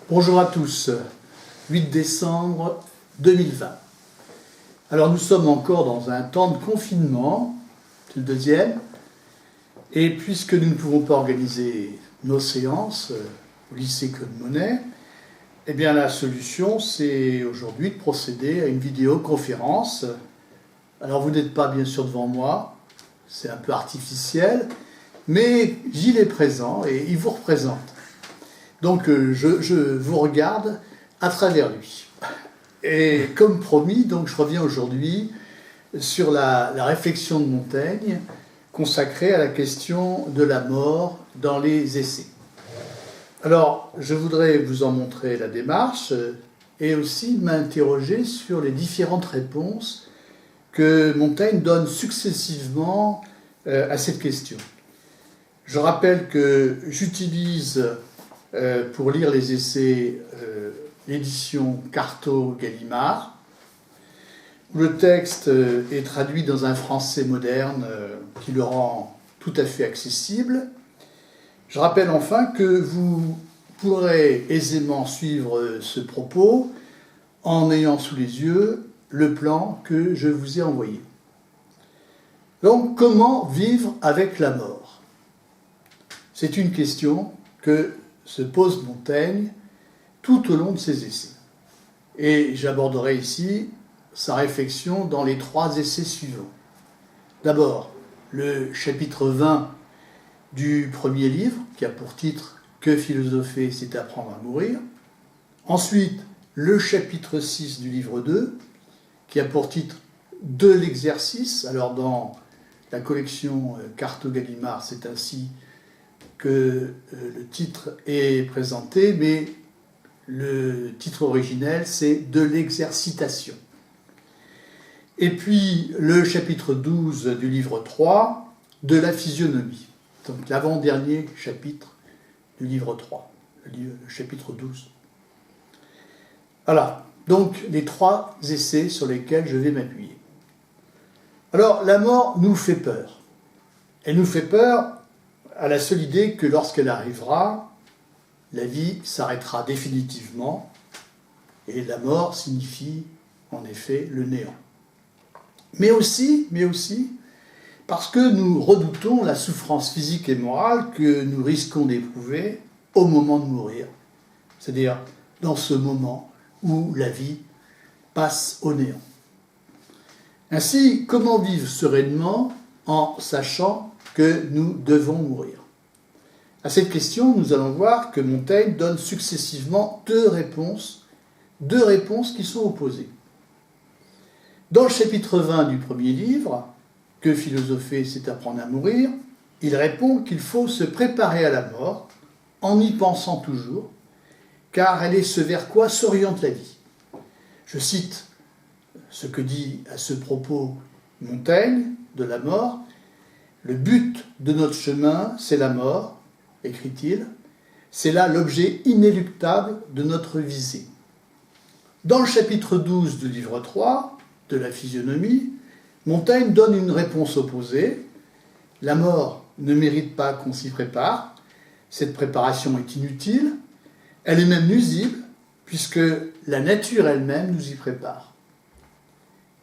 Bonjour à tous, 8 décembre 2020. Alors nous sommes encore dans un temps de confinement, c'est le deuxième, et puisque nous ne pouvons pas organiser nos séances au lycée Claude Monet, eh bien la solution c'est aujourd'hui de procéder à une vidéoconférence. Alors vous n'êtes pas bien sûr devant moi, c'est un peu artificiel, mais Gilles est présent et il vous représente. Donc je vous regarde à travers lui. Et comme promis, donc, je reviens aujourd'hui sur la réflexion de Montaigne consacrée à la question de la mort dans les essais. Alors, je voudrais vous en montrer la démarche et aussi m'interroger sur les différentes réponses que Montaigne donne successivement à cette question. Je rappelle que j'utilise pour lire les essais l'édition Carto-Gallimard, où le texte est traduit dans un français moderne qui le rend tout à fait accessible. Je rappelle enfin que vous pourrez aisément suivre ce propos en ayant sous les yeux le plan que je vous ai envoyé. Donc, comment vivre avec la mort ? C'est une question que se pose Montaigne tout au long de ses essais. Et j'aborderai ici sa réflexion dans les 3 essais suivants. D'abord, le chapitre 20 du premier livre, qui a pour titre « Que philosopher, c'est apprendre à mourir ». Ensuite, le chapitre 6 du livre 2, qui a pour titre « De l'exercice ». Alors, dans la collection Carto-Gallimard, c'est ainsi que le titre est présenté, mais le titre originel, c'est « De l'exercitation ». Et puis, le chapitre 12 du livre 3, « De la physionomie ». Donc, l'avant-dernier chapitre du livre 3, le chapitre 12. Voilà, donc les 3 essais sur lesquels je vais m'appuyer. Alors, la mort nous fait peur. Elle nous fait peur à la seule idée que lorsqu'elle arrivera, la vie s'arrêtera définitivement et la mort signifie en effet le néant. Mais aussi, parce que nous redoutons la souffrance physique et morale que nous risquons d'éprouver au moment de mourir, c'est-à-dire dans ce moment où la vie passe au néant. Ainsi, comment vivre sereinement en sachant que nous devons mourir ? À cette question, nous allons voir que Montaigne donne successivement deux réponses qui sont opposées. Dans le chapitre 20 du premier livre, « Que philosopher, c'est apprendre à mourir », il répond qu'il faut se préparer à la mort en y pensant toujours, car elle est ce vers quoi s'oriente la vie. Je cite ce que dit à ce propos Montaigne de la mort. « Le but de notre chemin, c'est la mort, écrit-il, c'est là l'objet inéluctable de notre visée. » Dans le chapitre 12 du livre 3, de la physionomie, Montaigne donne une réponse opposée. La mort ne mérite pas qu'on s'y prépare, cette préparation est inutile, elle est même nuisible, puisque la nature elle-même nous y prépare.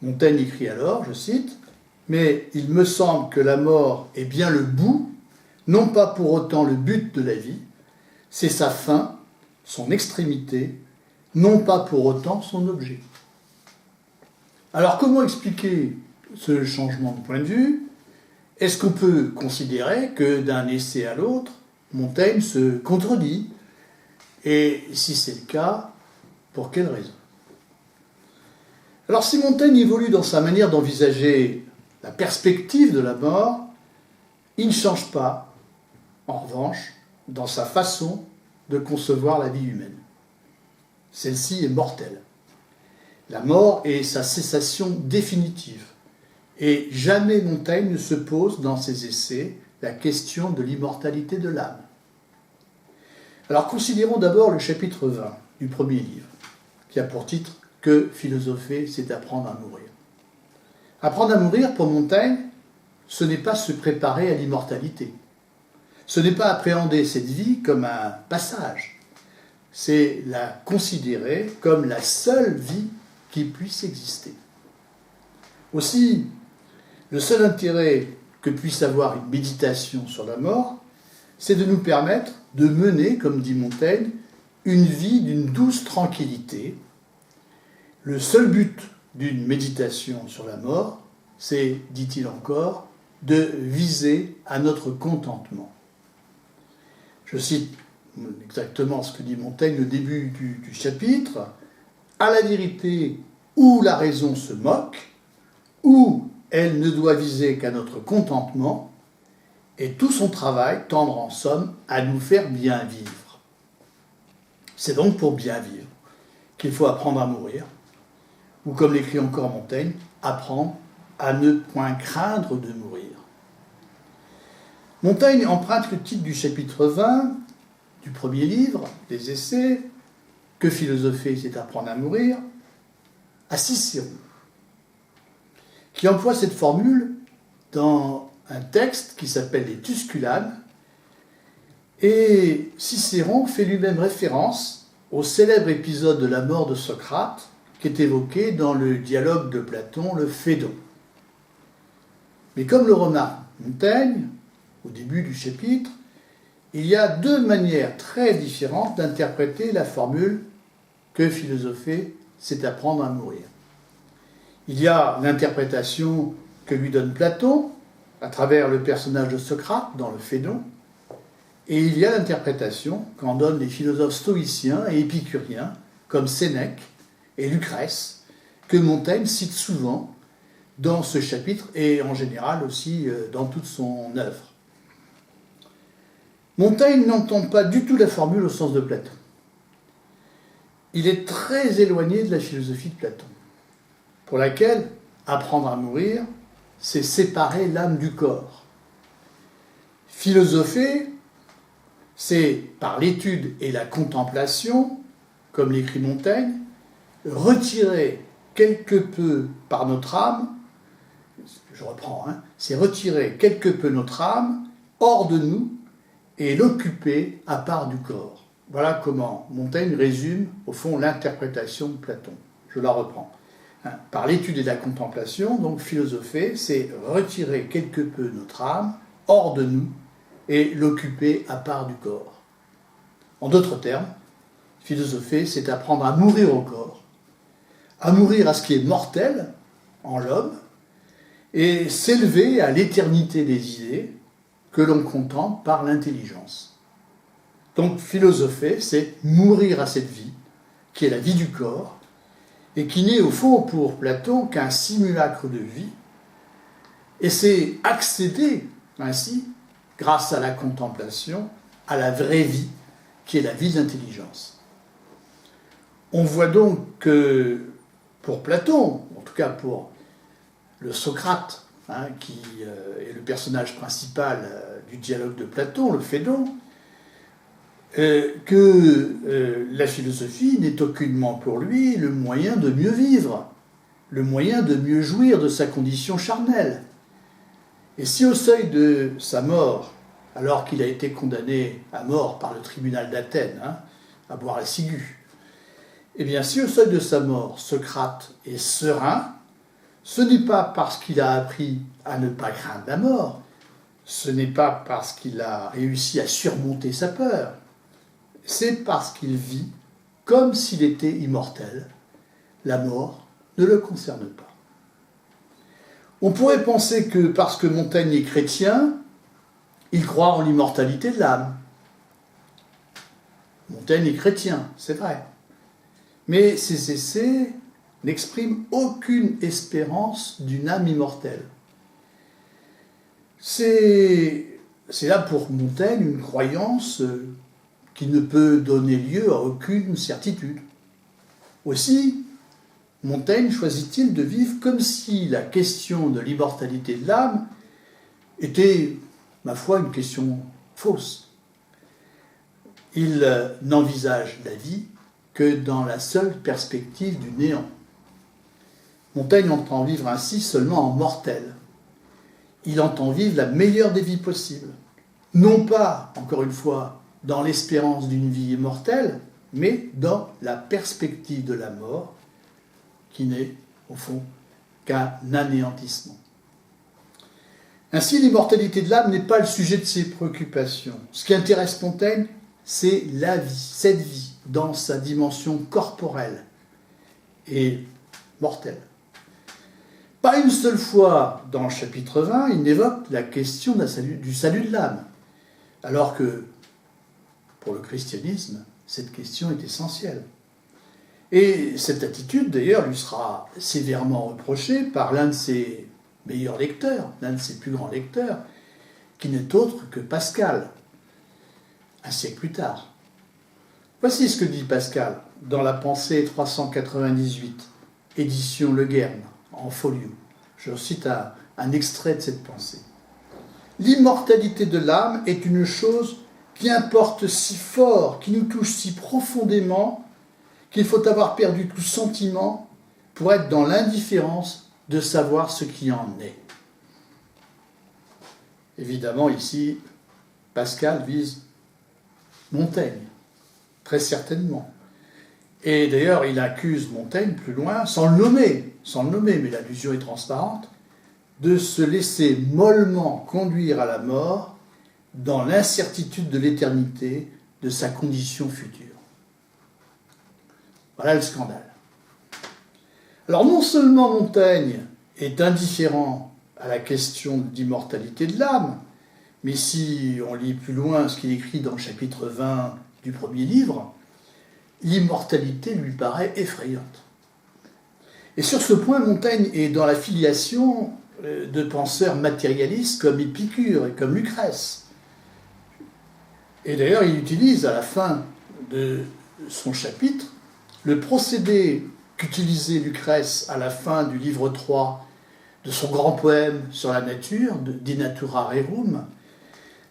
Montaigne écrit alors, je cite, « Mais il me semble que la mort est bien le bout, non pas pour autant le but de la vie, c'est sa fin, son extrémité, non pas pour autant son objet. » Alors comment expliquer ce changement de point de vue ? Est-ce qu'on peut considérer que d'un essai à l'autre, Montaigne se contredit ? Et si c'est le cas, pour quelle raison ? Alors si Montaigne évolue dans sa manière d'envisager la perspective de la mort, il ne change pas, en revanche, dans sa façon de concevoir la vie humaine. Celle-ci est mortelle. La mort est sa cessation définitive. Et jamais Montaigne ne se pose dans ses essais la question de l'immortalité de l'âme. Alors considérons d'abord le chapitre 20 du premier livre, qui a pour titre « Que philosopher, c'est apprendre à mourir ». Apprendre à mourir, pour Montaigne, ce n'est pas se préparer à l'immortalité. Ce n'est pas appréhender cette vie comme un passage. c'est la considérer comme la seule vie qui puisse exister. Aussi, le seul intérêt que puisse avoir une méditation sur la mort, c'est de nous permettre de mener, comme dit Montaigne, une vie d'une douce tranquillité. Le seul but d'une méditation sur la mort, c'est, dit-il encore, de viser à notre contentement. Je cite exactement ce que dit Montaigne au début du chapitre. « À la vérité, où la raison se moque, où elle ne doit viser qu'à notre contentement, et tout son travail tendre en somme à nous faire bien vivre. » C'est donc pour bien vivre qu'il faut apprendre à mourir, ou comme l'écrit encore Montaigne, apprendre à ne point craindre de mourir. Montaigne emprunte le titre du chapitre 20 du premier livre, des Essais, « Que philosopher, c'est apprendre à mourir », à Cicéron, qui emploie cette formule dans un texte qui s'appelle les Tusculanes, et Cicéron fait lui-même référence au célèbre épisode de la mort de Socrate, qui est évoqué dans le dialogue de Platon, le Phédon. Mais comme le remarque Montaigne, au début du chapitre, il y a deux manières très différentes d'interpréter la formule « que philosopher, c'est apprendre à mourir ». Il y a l'interprétation que lui donne Platon, à travers le personnage de Socrate dans le Phédon, et il y a l'interprétation qu'en donnent les philosophes stoïciens et épicuriens, comme Sénèque et Lucrèce, que Montaigne cite souvent dans ce chapitre et en général aussi dans toute son œuvre. Montaigne n'entend pas du tout la formule au sens de Platon. Il est très éloigné de la philosophie de Platon, pour laquelle apprendre à mourir, c'est séparer l'âme du corps. Philosopher, c'est par l'étude et la contemplation, comme l'écrit Montaigne, retirer quelque peu par notre âme, je reprends, c'est retirer quelque peu notre âme hors de nous et l'occuper à part du corps. Voilà comment Montaigne résume, au fond, l'interprétation de Platon. Je la reprends. Par l'étude et la contemplation, donc philosopher, c'est retirer quelque peu notre âme hors de nous et l'occuper à part du corps. En d'autres termes, philosopher, c'est apprendre à mourir au corps, à mourir à ce qui est mortel en l'homme, et s'élever à l'éternité des idées que l'on contemple par l'intelligence. Donc philosopher, c'est mourir à cette vie, qui est la vie du corps, et qui n'est au fond pour Platon qu'un simulacre de vie, et c'est accéder ainsi, grâce à la contemplation, à la vraie vie, qui est la vie d'intelligence. On voit donc que pour Platon, en tout cas pour le Socrate, qui est le personnage principal du dialogue de Platon, le Phédon, que la philosophie n'est aucunement pour lui le moyen de mieux vivre, le moyen de mieux jouir de sa condition charnelle. Et si au seuil de sa mort, alors qu'il a été condamné à mort par le tribunal d'Athènes, à boire la ciguë, eh bien si au seuil de sa mort, Socrate est serein, ce n'est pas parce qu'il a appris à ne pas craindre la mort, ce n'est pas parce qu'il a réussi à surmonter sa peur, c'est parce qu'il vit comme s'il était immortel. La mort ne le concerne pas. On pourrait penser que parce que Montaigne est chrétien, il croit en l'immortalité de l'âme. Montaigne est chrétien, c'est vrai. Mais ses essais n'expriment aucune espérance d'une âme immortelle. C'est là pour Montaigne une croyance qui ne peut donner lieu à aucune certitude. Aussi, Montaigne choisit-il de vivre comme si la question de l'immortalité de l'âme était, ma foi, une question fausse. Il n'envisage la vie que dans la seule perspective du néant. Montaigne entend vivre ainsi seulement en mortel. Il entend vivre la meilleure des vies possibles. Non pas, encore une fois, dans l'espérance d'une vie immortelle, mais dans la perspective de la mort, qui n'est, au fond, qu'un anéantissement. Ainsi, l'immortalité de l'âme n'est pas le sujet de ses préoccupations. Ce qui intéresse Montaigne, c'est la vie, cette vie, dans sa dimension corporelle et mortelle. Pas une seule fois dans le chapitre 20, il n'évoque la question du salut de l'âme, alors que, pour le christianisme, cette question est essentielle. Et cette attitude, d'ailleurs, lui sera sévèrement reprochée par l'un de ses meilleurs lecteurs, l'un de ses plus grands lecteurs, qui n'est autre que Pascal, un siècle plus tard. Voici ce que dit Pascal dans La Pensée 398, édition Le Guerme, en folio. Je cite un extrait de cette pensée. « L'immortalité de l'âme est une chose qui importe si fort, qui nous touche si profondément, qu'il faut avoir perdu tout sentiment pour être dans l'indifférence de savoir ce qui en est. » Évidemment, ici, Pascal vise Montaigne, très certainement. Et d'ailleurs, il accuse Montaigne plus loin, sans le nommer, mais l'allusion est transparente, de se laisser mollement conduire à la mort dans l'incertitude de l'éternité de sa condition future. Voilà le scandale. Alors non seulement Montaigne est indifférent à la question d'immortalité de l'âme, mais si on lit plus loin ce qu'il écrit dans le chapitre 20 du premier livre, l'immortalité lui paraît effrayante. Et sur ce point, Montaigne est dans la filiation de penseurs matérialistes comme Épicure et comme Lucrèce. Et d'ailleurs, il utilise à la fin de son chapitre le procédé qu'utilisait Lucrèce à la fin du livre 3 de son grand poème sur la nature, De Natura Rerum.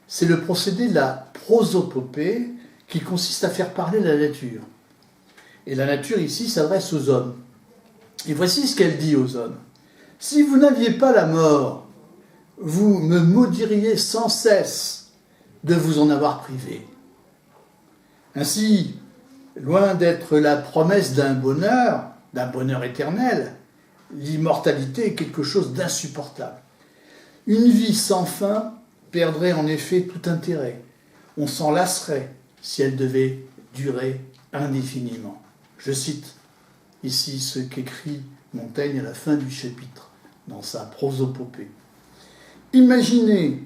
C'est le procédé de la prosopopée qui consiste à faire parler la nature. Et la nature ici s'adresse aux hommes. Et voici ce qu'elle dit aux hommes. « Si vous n'aviez pas la mort, vous me maudiriez sans cesse de vous en avoir privé. Ainsi, loin d'être la promesse d'un bonheur éternel, l'immortalité est quelque chose d'insupportable. Une vie sans fin perdrait en effet tout intérêt. On s'en lasserait si elle devait durer indéfiniment. » Je cite ici ce qu'écrit Montaigne à la fin du chapitre, dans sa prosopopée. Imaginez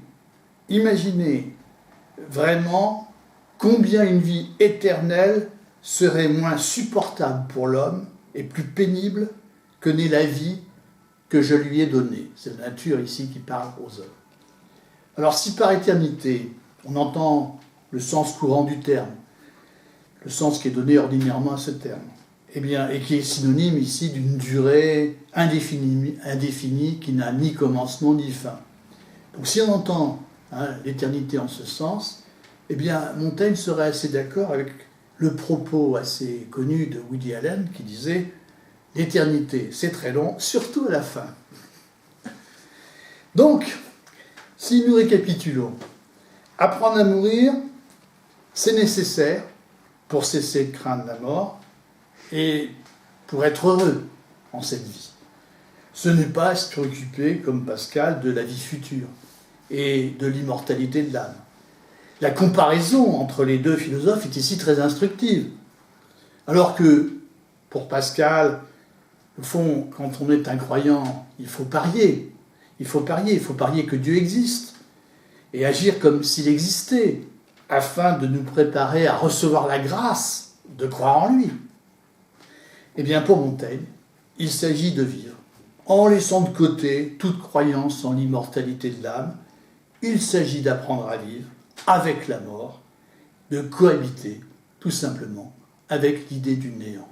vraiment combien une vie éternelle serait moins supportable pour l'homme et plus pénible que n'est la vie que je lui ai donnée. C'est la nature ici qui parle aux hommes. Alors si par éternité, on entend le sens courant du terme, le sens qui est donné ordinairement à ce terme, eh bien, et qui est synonyme ici d'une durée indéfinie qui n'a ni commencement ni fin. Donc si on entend l'éternité en ce sens, eh bien, Montaigne serait assez d'accord avec le propos assez connu de Woody Allen qui disait « L'éternité, c'est très long, surtout à la fin. » Donc, si nous récapitulons, apprendre à mourir, c'est nécessaire pour cesser de craindre la mort et pour être heureux en cette vie. Ce n'est pas se préoccuper, comme Pascal, de la vie future et de l'immortalité de l'âme. La comparaison entre les deux philosophes est ici très instructive. Alors que, pour Pascal, au fond, quand on est un croyant, il faut parier. Il faut parier que Dieu existe et agir comme s'il existait, afin de nous préparer à recevoir la grâce de croire en lui. Eh bien, pour Montaigne, il s'agit de vivre en laissant de côté toute croyance en l'immortalité de l'âme. Il s'agit d'apprendre à vivre avec la mort, de cohabiter, tout simplement, avec l'idée du néant.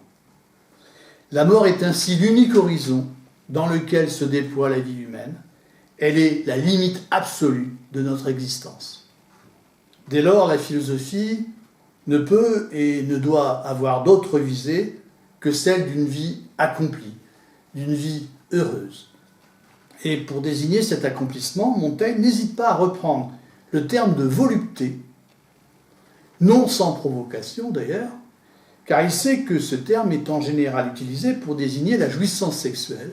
La mort est ainsi l'unique horizon dans lequel se déploie la vie humaine. Elle est la limite absolue de notre existence. Dès lors, la philosophie ne peut et ne doit avoir d'autre visée que celle d'une vie accomplie, d'une vie heureuse. Et pour désigner cet accomplissement, Montaigne n'hésite pas à reprendre le terme de volupté, non sans provocation d'ailleurs, car il sait que ce terme est en général utilisé pour désigner la jouissance sexuelle,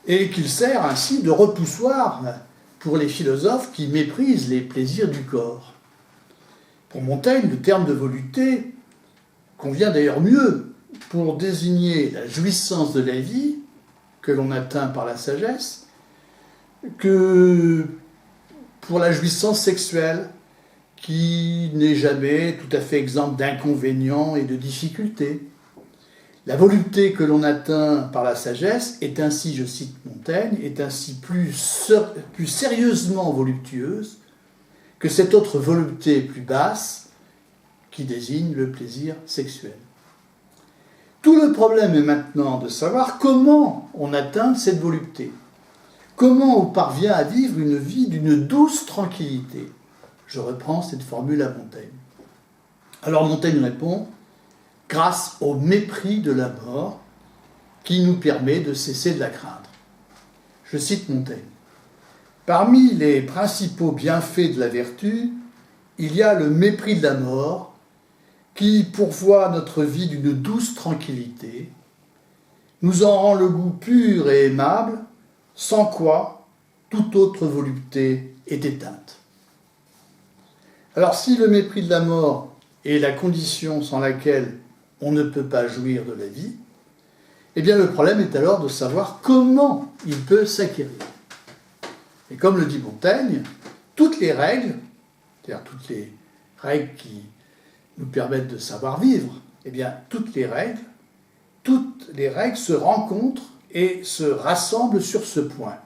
et qu'il sert ainsi de repoussoir pour les philosophes qui méprisent les plaisirs du corps. Pour Montaigne, le terme de volupté convient d'ailleurs mieux pour désigner la jouissance de la vie que l'on atteint par la sagesse que pour la jouissance sexuelle qui n'est jamais tout à fait exempte d'inconvénients et de difficultés. La volupté que l'on atteint par la sagesse est ainsi, je cite Montaigne, est ainsi plus sérieusement voluptueuse que cette autre volupté plus basse qui désigne le plaisir sexuel. Tout le problème est maintenant de savoir comment on atteint cette volupté, comment on parvient à vivre une vie d'une douce tranquillité. Je reprends cette formule à Montaigne. Alors Montaigne répond « grâce au mépris de la mort qui nous permet de cesser de la craindre ». Je cite Montaigne. « Parmi les principaux bienfaits de la vertu, il y a le mépris de la mort qui pourvoit notre vie d'une douce tranquillité, nous en rend le goût pur et aimable, sans quoi toute autre volupté est éteinte. » Alors si le mépris de la mort est la condition sans laquelle on ne peut pas jouir de la vie, eh bien le problème est alors de savoir comment il peut s'acquérir. Et comme le dit Montaigne, toutes les règles, c'est-à-dire toutes les règles qui nous permettent de savoir vivre, eh bien toutes les règles se rencontrent et se rassemblent sur ce point.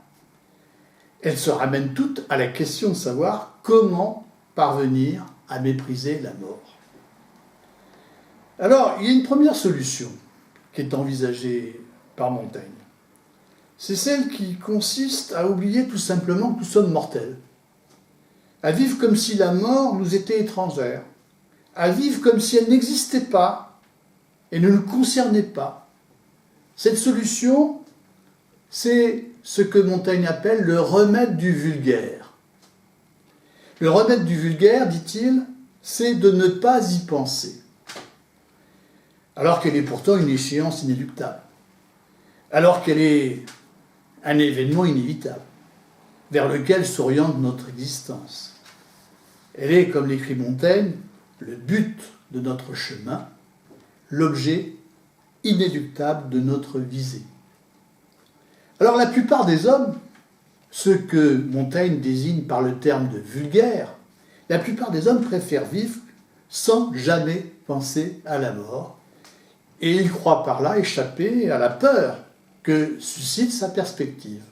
Elles se ramènent toutes à la question de savoir comment parvenir à mépriser la mort. Alors, il y a une première solution qui est envisagée par Montaigne. C'est celle qui consiste à oublier tout simplement que nous sommes mortels, à vivre comme si la mort nous était étrangère, à vivre comme si elle n'existait pas et ne nous concernait pas. Cette solution, c'est ce que Montaigne appelle le remède du vulgaire. Le remède du vulgaire, dit-il, c'est de ne pas y penser, alors qu'elle est pourtant une échéance inéluctable, alors qu'elle est un événement inévitable, vers lequel s'oriente notre existence. Elle est, comme l'écrit Montaigne, le but de notre chemin, l'objet inéluctable de notre visée. Alors la plupart des hommes, ceux que Montaigne désigne par le terme de vulgaire, la plupart des hommes préfèrent vivre sans jamais penser à la mort, et ils croient par là échapper à la peur que suscite sa perspective.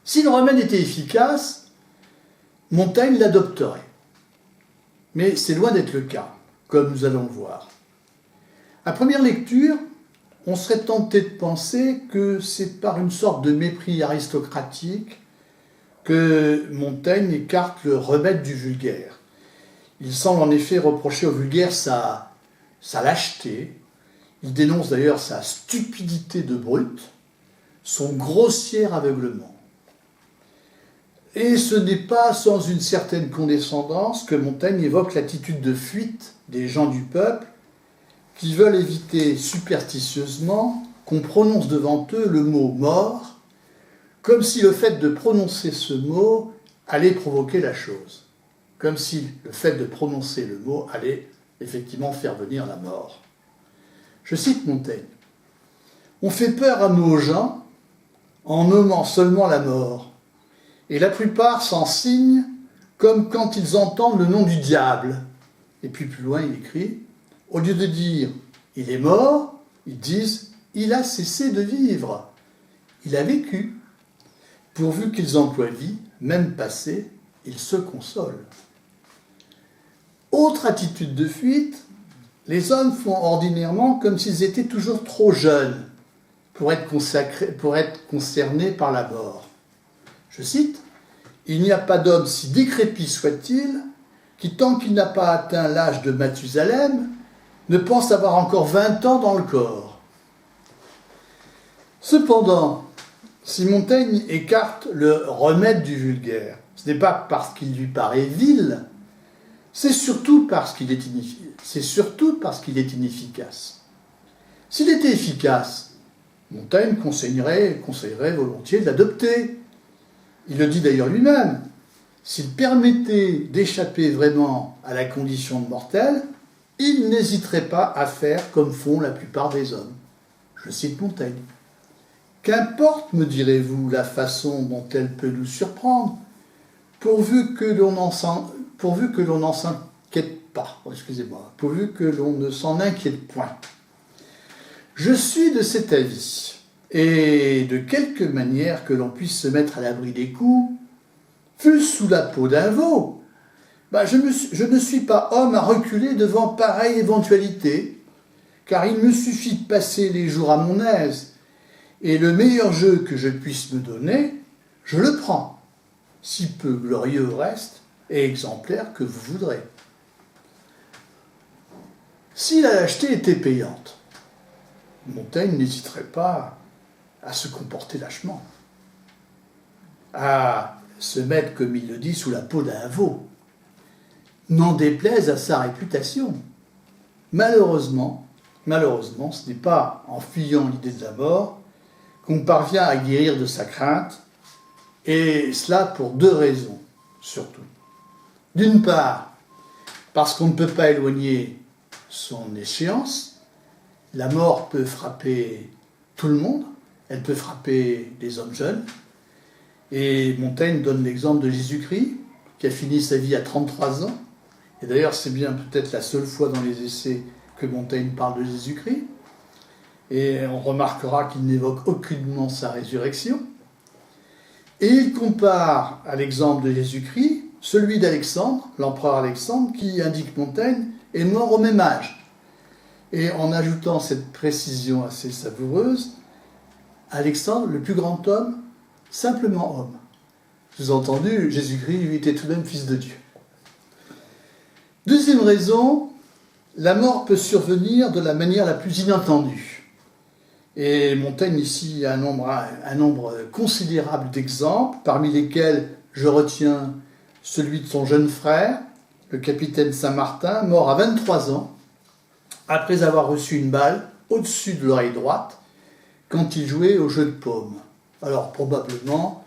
Si le remède était efficace, Montaigne l'adopterait. Mais c'est loin d'être le cas, comme nous allons le voir. À première lecture, on serait tenté de penser que c'est par une sorte de mépris aristocratique que Montaigne écarte le remède du vulgaire. Il semble en effet reprocher au vulgaire sa lâcheté, il dénonce d'ailleurs sa stupidité de brute, son grossier aveuglement. Et ce n'est pas sans une certaine condescendance que Montaigne évoque l'attitude de fuite des gens du peuple qui veulent éviter superstitieusement qu'on prononce devant eux le mot « mort », comme si le fait de prononcer ce mot allait provoquer la chose, comme si le fait de prononcer le mot allait effectivement faire venir la mort. Je cite Montaigne. « On fait peur à nos gens en nommant seulement la mort, et la plupart s'en signent comme quand ils entendent le nom du diable. » Et puis plus loin, il écrit « Au lieu de dire « il est mort », ils disent « il a cessé de vivre, il a vécu ». Pourvu qu'ils emploient vie, même passée, ils se consolent. Autre attitude de fuite, les hommes font ordinairement comme s'ils étaient toujours trop jeunes pour être concernés par la mort. Je cite, « Il n'y a pas d'homme si décrépit soit-il qui, tant qu'il n'a pas atteint l'âge de Mathusalem, ne pense avoir encore 20 ans dans le corps. » Cependant, si Montaigne écarte le remède du vulgaire, ce n'est pas parce qu'il lui paraît vil, c'est surtout parce qu'il est inefficace. S'il était efficace, Montaigne conseillerait volontiers de l'adopter. Il le dit d'ailleurs lui-même. S'il permettait d'échapper vraiment à la condition de mortel, il n'hésiterait pas à faire comme font la plupart des hommes. Je cite Montaigne. Qu'importe, me direz-vous, la façon dont elle peut nous surprendre, pourvu que l'on n'en s'inquiète pas, pourvu que l'on ne s'en inquiète point. Je suis de cet avis, et de quelque manière que l'on puisse se mettre à l'abri des coups, fût-ce sous la peau d'un veau, je ne suis pas homme à reculer devant pareille éventualité, car il me suffit de passer les jours à mon aise, et le meilleur jeu que je puisse me donner, je le prends, si peu glorieux au reste et exemplaire que vous voudrez. Si la lâcheté était payante, Montaigne n'hésiterait pas à se comporter lâchement, à se mettre, comme il le dit, sous la peau d'un veau, n'en déplaise à sa réputation. Malheureusement, ce n'est pas en fuyant l'idée de la mort qu'on parvient à guérir de sa crainte, et cela pour deux raisons, surtout. D'une part, parce qu'on ne peut pas éloigner son échéance. La mort peut frapper tout le monde, elle peut frapper les hommes jeunes. Et Montaigne donne l'exemple de Jésus-Christ, qui a fini sa vie à 33 ans. Et d'ailleurs, c'est bien peut-être la seule fois dans les essais que Montaigne parle de Jésus-Christ. Et on remarquera qu'il n'évoque aucunement sa résurrection. Et il compare à l'exemple de Jésus-Christ celui d'Alexandre, l'empereur Alexandre, qui, indique Montaigne, est mort au même âge. Et en ajoutant cette précision assez savoureuse, Alexandre, le plus grand homme, simplement homme. Sous-entendu, Jésus-Christ, lui, était tout de même fils de Dieu. Deuxième raison, la mort peut survenir de la manière la plus inattendue. Et Montaigne ici a un nombre considérable d'exemples, parmi lesquels je retiens celui de son jeune frère, le capitaine Saint-Martin, mort à 23 ans, après avoir reçu une balle au-dessus de l'oreille droite, quand il jouait au jeu de paume. Alors probablement,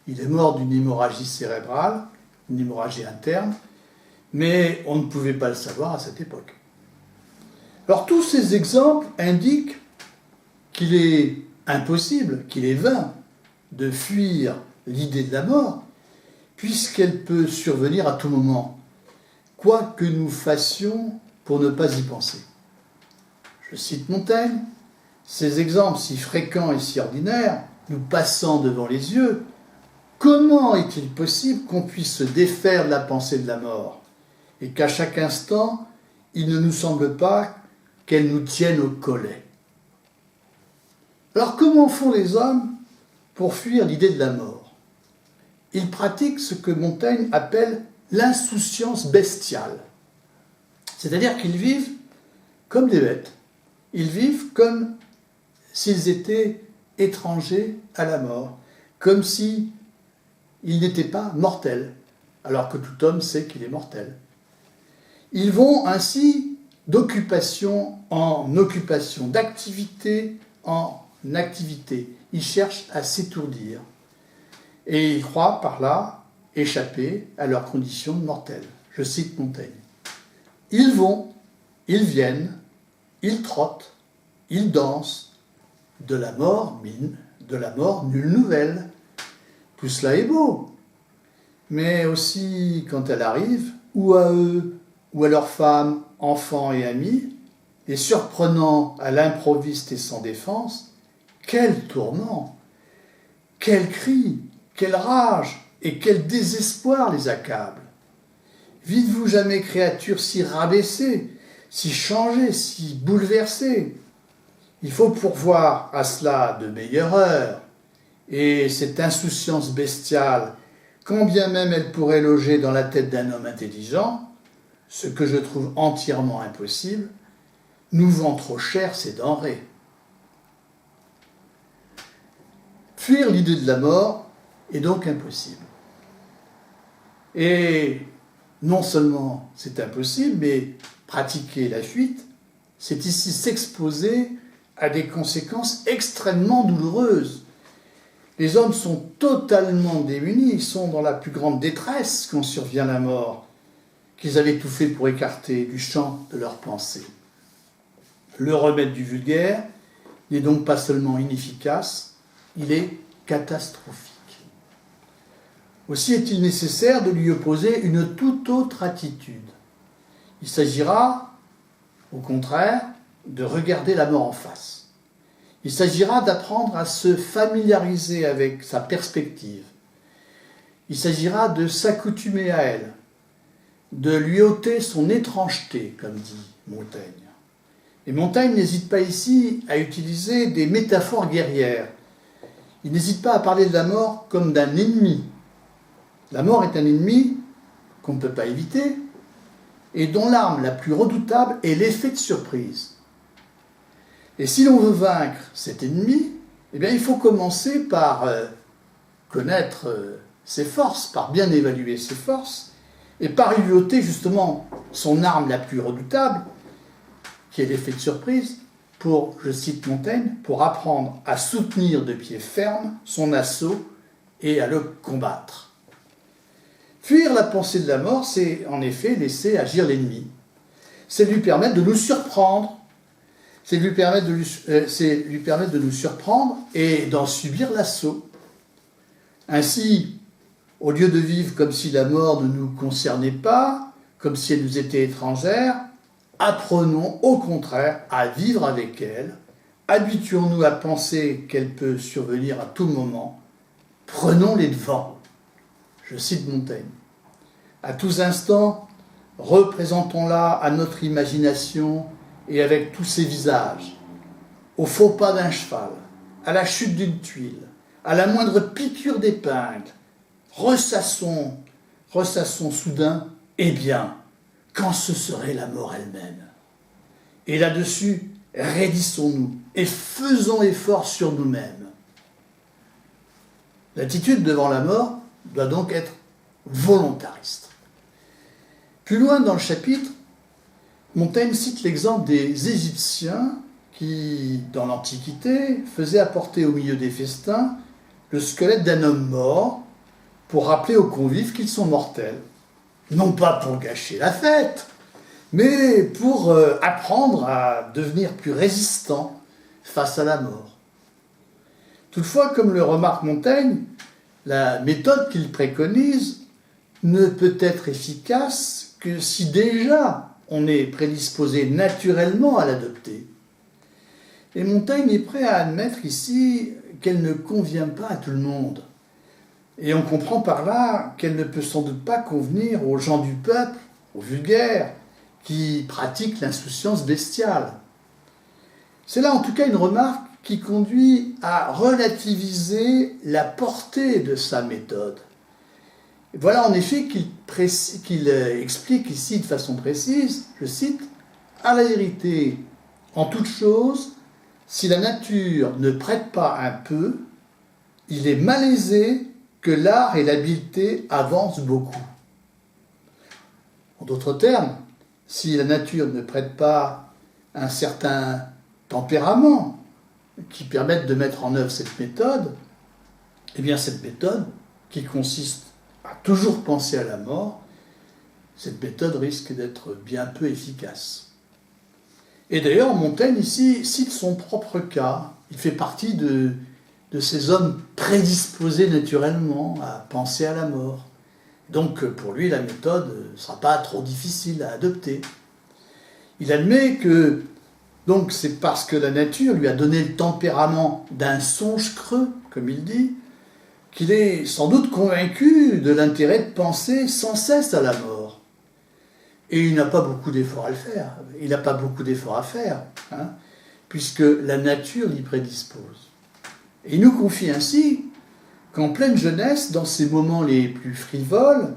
il est mort d'une hémorragie cérébrale, une hémorragie interne, mais on ne pouvait pas le savoir à cette époque. Alors tous ces exemples indiquent qu'il est impossible, qu'il est vain de fuir l'idée de la mort, puisqu'elle peut survenir à tout moment, quoi que nous fassions pour ne pas y penser. Je cite Montaigne, ces exemples si fréquents et si ordinaires, nous passant devant les yeux, comment est-il possible qu'on puisse se défaire de la pensée de la mort, et qu'à chaque instant, il ne nous semble pas qu'elle nous tienne au collet? Alors comment font les hommes pour fuir l'idée de la mort? Ils pratiquent ce que Montaigne appelle l'insouciance bestiale. C'est-à-dire qu'ils vivent comme des bêtes. Ils vivent comme s'ils étaient étrangers à la mort, comme s'ils n'étaient pas mortels, alors que tout homme sait qu'il est mortel. Ils vont ainsi d'occupation en occupation, d'activité en activité. Ils cherchent à s'étourdir. Et ils croient par là échapper à leur condition de mortels. Je cite Montaigne. Ils vont, ils viennent, ils trottent, ils dansent. De la mort, nulle nouvelle. Tout cela est beau. Mais aussi, quand elle arrive, ou à eux, ou à leurs femmes, enfants et amis, et surprenant à l'improviste et sans défense, quel tourment, quel cri, quelle rage et quel désespoir les accable. Vites-vous jamais créature si rabaissée, si changée, si bouleversée? Il faut pourvoir à cela de meilleures heures, et cette insouciance bestiale, quand bien même elle pourrait loger dans la tête d'un homme intelligent, ce que je trouve entièrement impossible, nous vend trop cher ces denrées. Fuir l'idée de la mort est donc impossible. Et non seulement c'est impossible, mais pratiquer la fuite, c'est ici s'exposer à des conséquences extrêmement douloureuses. Les hommes sont totalement démunis, ils sont dans la plus grande détresse quand survient la mort, qu'ils avaient tout fait pour écarter du champ de leurs pensées. Le remède du vulgaire n'est donc pas seulement inefficace, il est catastrophique. Aussi est-il nécessaire de lui opposer une toute autre attitude. Il s'agira, au contraire, de regarder la mort en face. Il s'agira d'apprendre à se familiariser avec sa perspective. Il s'agira de s'accoutumer à elle, de lui ôter son étrangeté, comme dit Montaigne. Et Montaigne n'hésite pas ici à utiliser des métaphores guerrières. Il n'hésite pas à parler de la mort comme d'un ennemi. La mort est un ennemi qu'on ne peut pas éviter et dont l'arme la plus redoutable est l'effet de surprise. Et si l'on veut vaincre cet ennemi, eh bien, il faut commencer par connaître ses forces, par bien évaluer ses forces, et par lui ôter justement son arme la plus redoutable, qui est l'effet de surprise, pour, je cite Montaigne, pour apprendre à soutenir de pied ferme son assaut et à le combattre. Fuir la pensée de la mort, c'est en effet laisser agir l'ennemi. C'est lui permettre de nous surprendre, c'est lui permettre de nous surprendre et d'en subir l'assaut. Ainsi, au lieu de vivre comme si la mort ne nous concernait pas, comme si elle nous était étrangère, apprenons au contraire à vivre avec elle, habituons-nous à penser qu'elle peut survenir à tout moment, prenons les devants. Je cite Montaigne. À tous instants, représentons-la à notre imagination et avec tous ses visages, au faux pas d'un cheval, à la chute d'une tuile, à la moindre piqûre d'épingle, ressassons soudain, eh bien, quand ce serait la mort elle-même. Et là-dessus, raidissons-nous et faisons effort sur nous-mêmes. L'attitude devant la mort doit donc être volontariste. Plus loin dans le chapitre, Montaigne cite l'exemple des Égyptiens qui, dans l'Antiquité, faisaient apporter au milieu des festins le squelette d'un homme mort pour rappeler aux convives qu'ils sont mortels. Non pas pour gâcher la fête, mais pour apprendre à devenir plus résistant face à la mort. Toutefois, comme le remarque Montaigne, la méthode qu'il préconise ne peut être efficace que si déjà on est prédisposé naturellement à l'adopter. Et Montaigne est prêt à admettre ici qu'elle ne convient pas à tout le monde. Et on comprend par là qu'elle ne peut sans doute pas convenir aux gens du peuple, aux vulgaires, qui pratiquent l'insouciance bestiale. C'est là en tout cas une remarque qui conduit à relativiser la portée de sa méthode. Et voilà en effet qu'il explique ici de façon précise, je cite, « À la vérité, en toute chose, si la nature ne prête pas un peu, il est malaisé que l'art et l'habileté avancent beaucoup. » En d'autres termes, si la nature ne prête pas un certain tempérament qui permette de mettre en œuvre cette méthode, eh bien cette méthode, qui consiste à toujours penser à la mort, cette méthode risque d'être bien peu efficace. Et d'ailleurs, Montaigne ici cite son propre cas. Il fait partie de ces hommes prédisposés naturellement à penser à la mort. Donc pour lui, la méthode ne sera pas trop difficile à adopter. Il admet que donc c'est parce que la nature lui a donné le tempérament d'un songe creux, comme il dit, qu'il est sans doute convaincu de l'intérêt de penser sans cesse à la mort. Et il n'a pas beaucoup d'efforts à le faire. Il n'a pas beaucoup d'efforts à faire, puisque la nature l'y prédispose. Et il nous confie ainsi qu'en pleine jeunesse, dans ses moments les plus frivoles,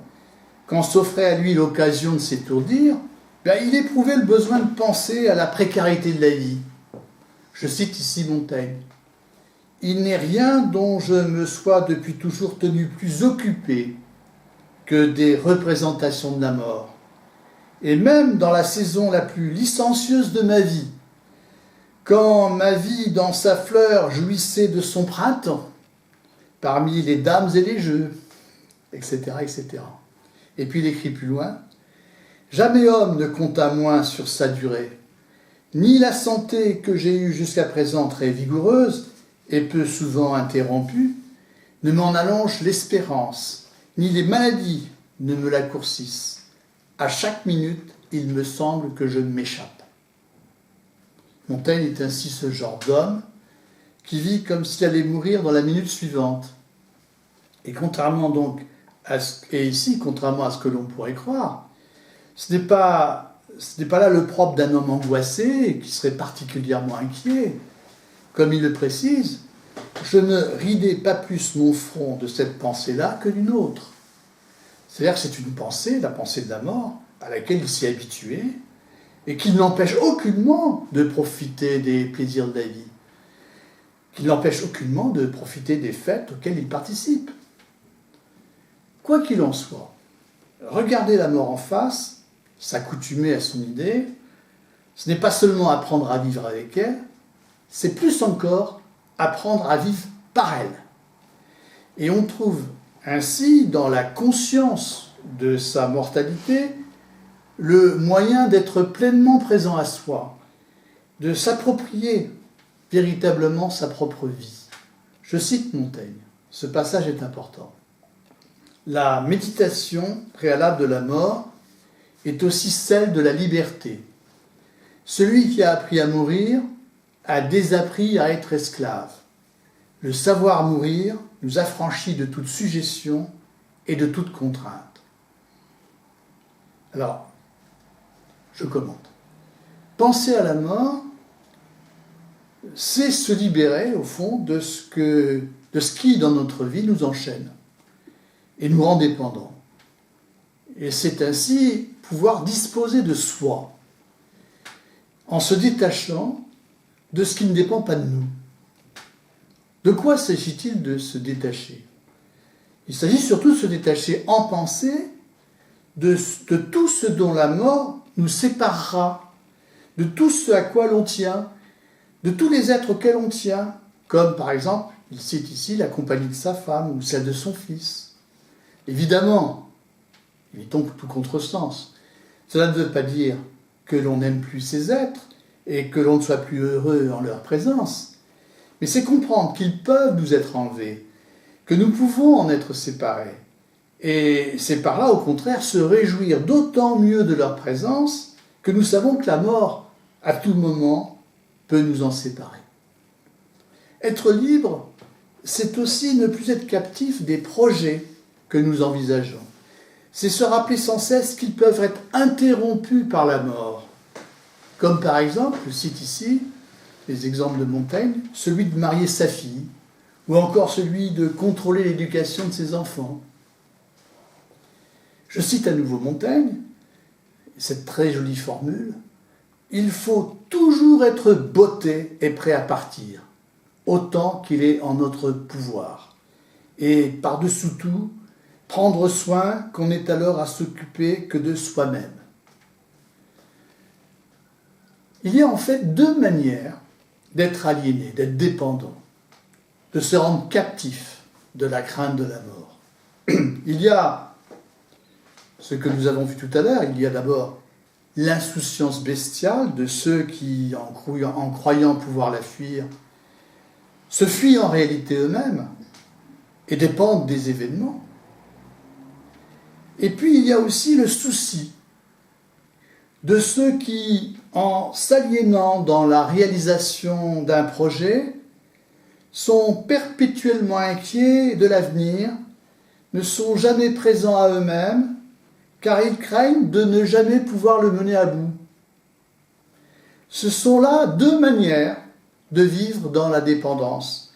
quand s'offrait à lui l'occasion de s'étourdir, il éprouvait le besoin de penser à la précarité de la vie. Je cite ici Montaigne. « Il n'est rien dont je me sois depuis toujours tenu plus occupé que des représentations de la mort. Et même dans la saison la plus licencieuse de ma vie, quand ma vie dans sa fleur jouissait de son printemps, parmi les dames et les jeux, etc., etc. Et puis il écrit plus loin, « Jamais homme ne compta moins sur sa durée, ni la santé que j'ai eue jusqu'à présent très vigoureuse et peu souvent interrompue, ne m'en allonge l'espérance, ni les maladies ne me l'accourcissent. À chaque minute, il me semble que je m'échappe. » Montaigne est ainsi ce genre d'homme qui vit comme s'il allait mourir dans la minute suivante. Et contrairement donc à ce que l'on pourrait croire, ce n'est pas là le propre d'un homme angoissé qui serait particulièrement inquiet. Comme il le précise, je ne ridais pas plus mon front de cette pensée-là que d'une autre. C'est-à-dire que c'est une pensée, la pensée de la mort, à laquelle il s'est habitué, et qui ne l'empêche aucunement de profiter des plaisirs de la vie, qui ne l'empêche aucunement de profiter des fêtes auxquelles il participe. Quoi qu'il en soit, regarder la mort en face, s'accoutumer à son idée, ce n'est pas seulement apprendre à vivre avec elle, c'est plus encore apprendre à vivre par elle. Et on trouve ainsi, dans la conscience de sa mortalité, le moyen d'être pleinement présent à soi, de s'approprier véritablement sa propre vie. Je cite Montaigne, ce passage est important. La méditation préalable de la mort est aussi celle de la liberté. Celui qui a appris à mourir a désappris à être esclave. Le savoir mourir nous affranchit de toute sujétion et de toute contrainte. Alors, je commente. Penser à la mort, c'est se libérer, au fond, de ce qui, dans notre vie, nous enchaîne et nous rend dépendants. Et c'est ainsi pouvoir disposer de soi, en se détachant de ce qui ne dépend pas de nous. De quoi s'agit-il de se détacher? Il s'agit surtout de se détacher en pensée de tout ce dont la mort nous séparera, de tout ce à quoi l'on tient, de tous les êtres auxquels on tient, comme par exemple, il cite ici la compagnie de sa femme ou celle de son fils. Évidemment, évitons tout contresens, cela ne veut pas dire que l'on n'aime plus ces êtres et que l'on ne soit plus heureux en leur présence, mais c'est comprendre qu'ils peuvent nous être enlevés, que nous pouvons en être séparés. Et c'est par là, au contraire, se réjouir d'autant mieux de leur présence que nous savons que la mort, à tout moment, peut nous en séparer. Être libre, c'est aussi ne plus être captif des projets que nous envisageons. C'est se rappeler sans cesse qu'ils peuvent être interrompus par la mort. Comme par exemple, je cite ici les exemples de Montaigne, celui de marier sa fille, ou encore celui de contrôler l'éducation de ses enfants. Je cite à nouveau Montaigne, cette très jolie formule, « Il faut toujours être botté et prêt à partir, autant qu'il est en notre pouvoir. Et par-dessous tout, prendre soin qu'on n'est alors à s'occuper que de soi-même. » Il y a en fait deux manières d'être aliéné, d'être dépendant, de se rendre captif de la crainte de la mort. Il y a ce que nous avons vu tout à l'heure, il y a d'abord l'insouciance bestiale de ceux qui, en croyant pouvoir la fuir, se fuient en réalité eux-mêmes et dépendent des événements. Et puis il y a aussi le souci de ceux qui, en s'aliénant dans la réalisation d'un projet, sont perpétuellement inquiets de l'avenir, ne sont jamais présents à eux-mêmes, car ils craignent de ne jamais pouvoir le mener à bout. Ce sont là deux manières de vivre dans la dépendance,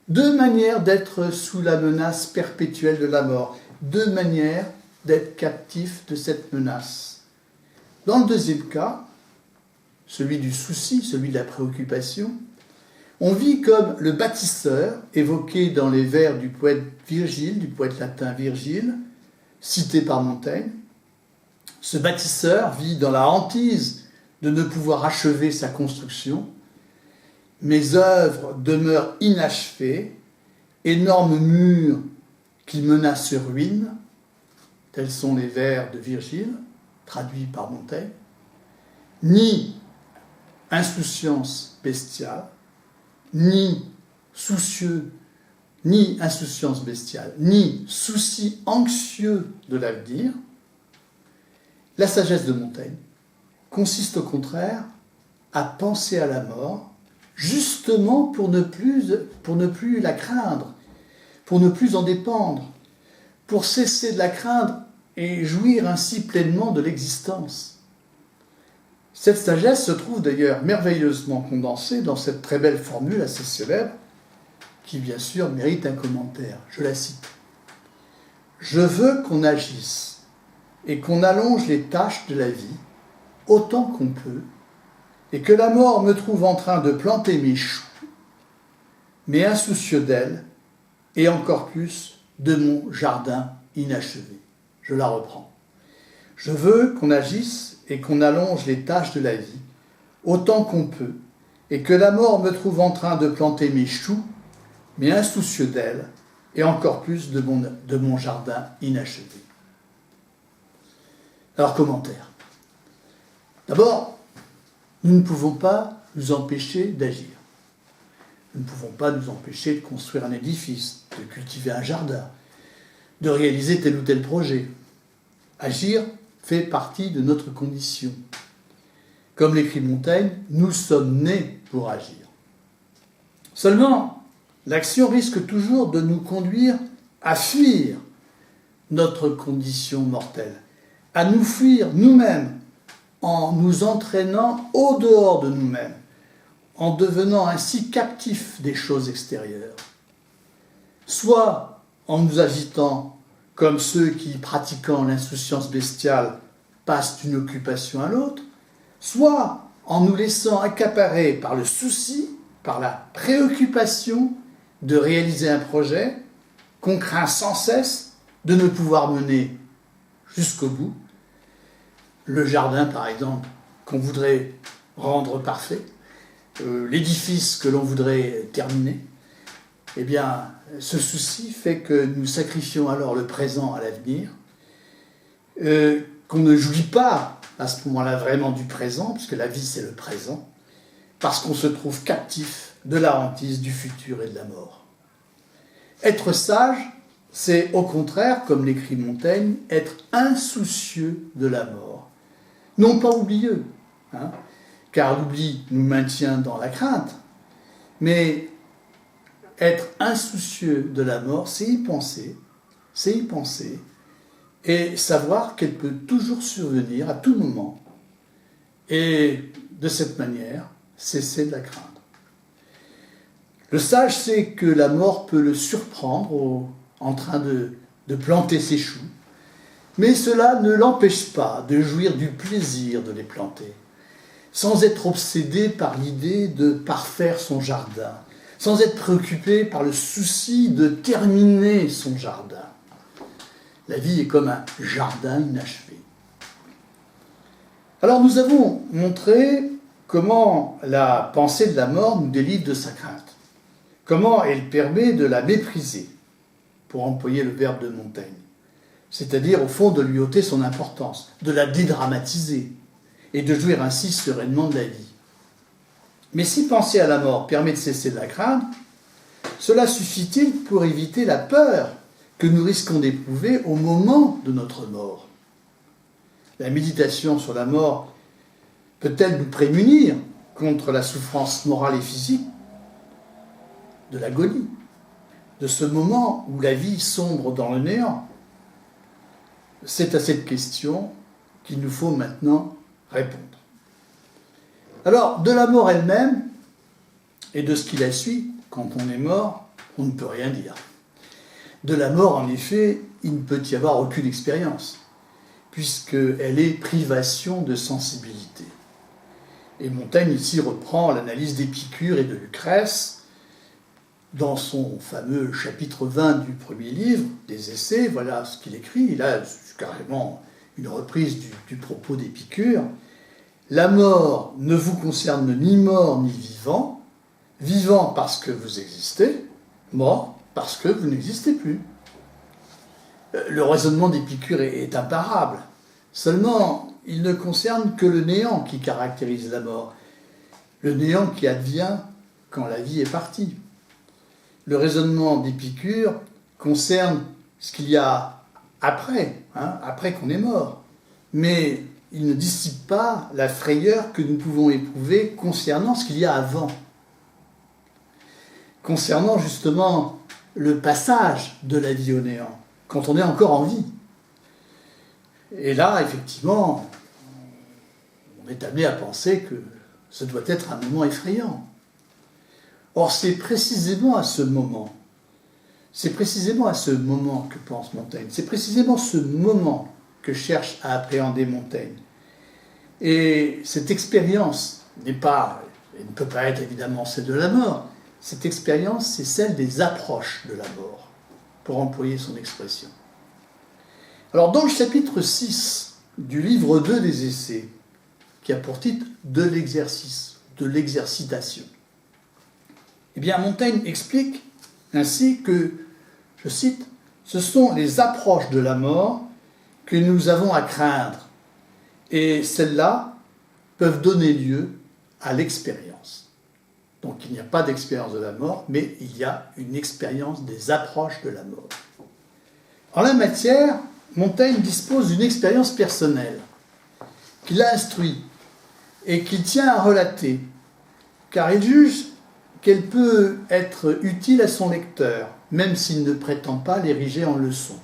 deux manières d'être sous la menace perpétuelle de la mort, deux manières d'être captif de cette menace. Dans le deuxième cas, celui du souci, celui de la préoccupation, on vit comme le bâtisseur, évoqué dans les vers du poète Virgile, du poète latin Virgile, cité par Montaigne. Ce bâtisseur vit dans la hantise de ne pouvoir achever sa construction. Mes œuvres demeurent inachevées, énormes murs qui menacent ruine, tels sont les vers de Virgile, traduits par Montaigne. Ni insouciance bestiale, ni insouciance bestiale, ni souci anxieux de l'avenir. La sagesse de Montaigne consiste au contraire à penser à la mort, justement pour ne plus la craindre, pour ne plus en dépendre, pour cesser de la craindre et jouir ainsi pleinement de l'existence. Cette sagesse se trouve d'ailleurs merveilleusement condensée dans cette très belle formule assez célèbre, qui bien sûr mérite un commentaire. Je la cite. « Je veux qu'on agisse et qu'on allonge les tâches de la vie autant qu'on peut, et que la mort me trouve en train de planter mes choux, mais insoucieux d'elle, et encore plus de mon jardin inachevé. » Je la reprends. « Je veux qu'on agisse et qu'on allonge les tâches de la vie autant qu'on peut, et que la mort me trouve en train de planter mes choux, mais insoucieux d'elle, et encore plus de mon jardin inachevé. » Alors, commentaire. D'abord, nous ne pouvons pas nous empêcher d'agir. Nous ne pouvons pas nous empêcher de construire un édifice, de cultiver un jardin, de réaliser tel ou tel projet. Agir fait partie de notre condition. Comme l'écrit Montaigne, nous sommes nés pour agir. Seulement, l'action risque toujours de nous conduire à fuir notre condition mortelle, à nous fuir nous-mêmes, en nous entraînant au dehors de nous-mêmes, en devenant ainsi captifs des choses extérieures. Soit en nous agitant comme ceux qui, pratiquant l'insouciance bestiale, passent d'une occupation à l'autre, soit en nous laissant accaparer par le souci, par la préoccupation de réaliser un projet qu'on craint sans cesse de ne pouvoir mener jusqu'au bout. Le jardin, par exemple, qu'on voudrait rendre parfait, l'édifice que l'on voudrait terminer, eh bien, ce souci fait que nous sacrifions alors le présent à l'avenir, qu'on ne jouit pas à ce moment-là vraiment du présent, puisque la vie c'est le présent, parce qu'on se trouve captif de la hantise du futur et de la mort. Être sage, c'est au contraire, comme l'écrit Montaigne, être insoucieux de la mort. Non pas oublieux, car l'oubli nous maintient dans la crainte, mais être insoucieux de la mort, c'est y penser, et savoir qu'elle peut toujours survenir à tout moment, et de cette manière, cesser de la craindre. Le sage sait que la mort peut le surprendre en train de planter ses choux, mais cela ne l'empêche pas de jouir du plaisir de les planter, sans être obsédé par l'idée de parfaire son jardin, sans être préoccupé par le souci de terminer son jardin. La vie est comme un jardin inachevé. Alors nous avons montré comment la pensée de la mort nous délivre de sa crainte, comment elle permet de la mépriser, pour employer le verbe de Montaigne, c'est-à-dire au fond de lui ôter son importance, de la dédramatiser et de jouir ainsi sereinement de la vie. Mais si penser à la mort permet de cesser de la craindre, cela suffit-il pour éviter la peur que nous risquons d'éprouver au moment de notre mort? La méditation sur la mort peut-elle nous prémunir contre la souffrance morale et physique de l'agonie, de ce moment où la vie sombre dans le néant? C'est à cette question qu'il nous faut maintenant répondre. Alors, de la mort elle-même et de ce qui la suit, quand on est mort, on ne peut rien dire. De la mort, en effet, il ne peut y avoir aucune expérience, puisqu'elle est privation de sensibilité. Et Montaigne ici reprend l'analyse d'Épicure et de Lucrèce, dans son fameux chapitre 20 du premier livre, des Essais, voilà ce qu'il écrit. Il a carrément une reprise du propos d'Épicure. La mort ne vous concerne ni mort ni vivant, vivant parce que vous existez, mort parce que vous n'existez plus. Le raisonnement d'Épicure est imparable. Seulement, il ne concerne que le néant qui caractérise la mort. Le néant qui advient quand la vie est partie. Le raisonnement d'Épicure concerne ce qu'il y a après, après qu'on est mort. Mais il ne dissipe pas la frayeur que nous pouvons éprouver concernant ce qu'il y a avant. Concernant justement le passage de la vie au néant, quand on est encore en vie. Et là, effectivement, on est amené à penser que ce doit être un moment effrayant. Or, c'est précisément à ce moment que pense Montaigne, c'est précisément ce moment que cherche à appréhender Montaigne. Et cette expérience ne peut pas être évidemment celle de la mort. Cette expérience, c'est celle des approches de la mort, pour employer son expression. Alors, dans le chapitre 6 du livre 2 des Essais, qui a pour titre « De l'exercice », de l'exercitation, eh bien, Montaigne explique ainsi que, je cite, « ce sont les approches de la mort que nous avons à craindre, et celles-là peuvent donner lieu à l'expérience. » Donc il n'y a pas d'expérience de la mort, mais il y a une expérience des approches de la mort. En la matière, Montaigne dispose d'une expérience personnelle, qu'il a instruit et qu'il tient à relater, car il juge qu'elle peut être utile à son lecteur, même s'il ne prétend pas l'ériger en leçon.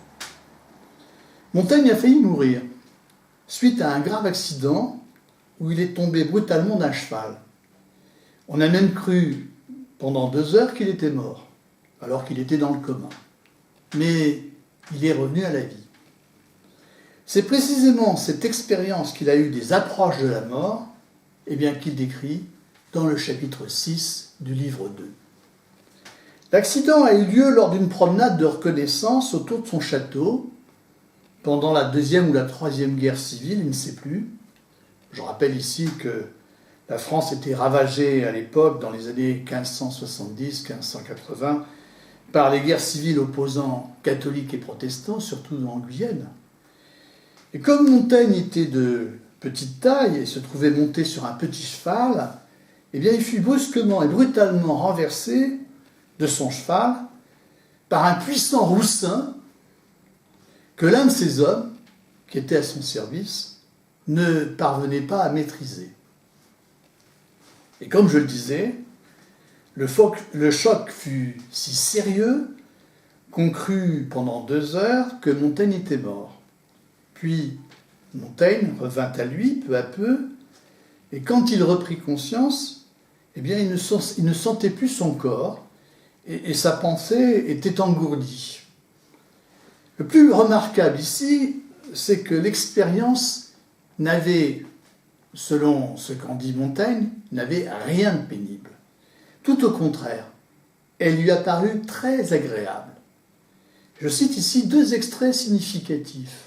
Montaigne a failli mourir suite à un grave accident où il est tombé brutalement d'un cheval. On a même cru pendant 2 heures qu'il était mort, alors qu'il était dans le coma. Mais il est revenu à la vie. C'est précisément cette expérience qu'il a eue des approches de la mort, qu'il décrit dans le chapitre 6 du livre 2. L'accident a eu lieu lors d'une promenade de reconnaissance autour de son château, pendant la 2e ou la 3e guerre civile, il ne sait plus. Je rappelle ici que la France était ravagée à l'époque, dans les années 1570-1580, par les guerres civiles opposant catholiques et protestants, surtout en Guyane. Et comme Montaigne était de petite taille et se trouvait monté sur un petit cheval, il fut brusquement et brutalement renversé de son cheval par un puissant roussin que l'un de ses hommes, qui était à son service, ne parvenait pas à maîtriser. Et comme je le disais, le choc fut si sérieux qu'on crut pendant 2 heures que Montaigne était mort. Puis Montaigne revint à lui peu à peu, et quand il reprit conscience, il ne sentait plus son corps, et sa pensée était engourdie. Le plus remarquable ici, c'est que l'expérience n'avait, selon ce qu'en dit Montaigne, n'avait rien de pénible. Tout au contraire, elle lui a paru très agréable. Je cite ici 2 extraits significatifs.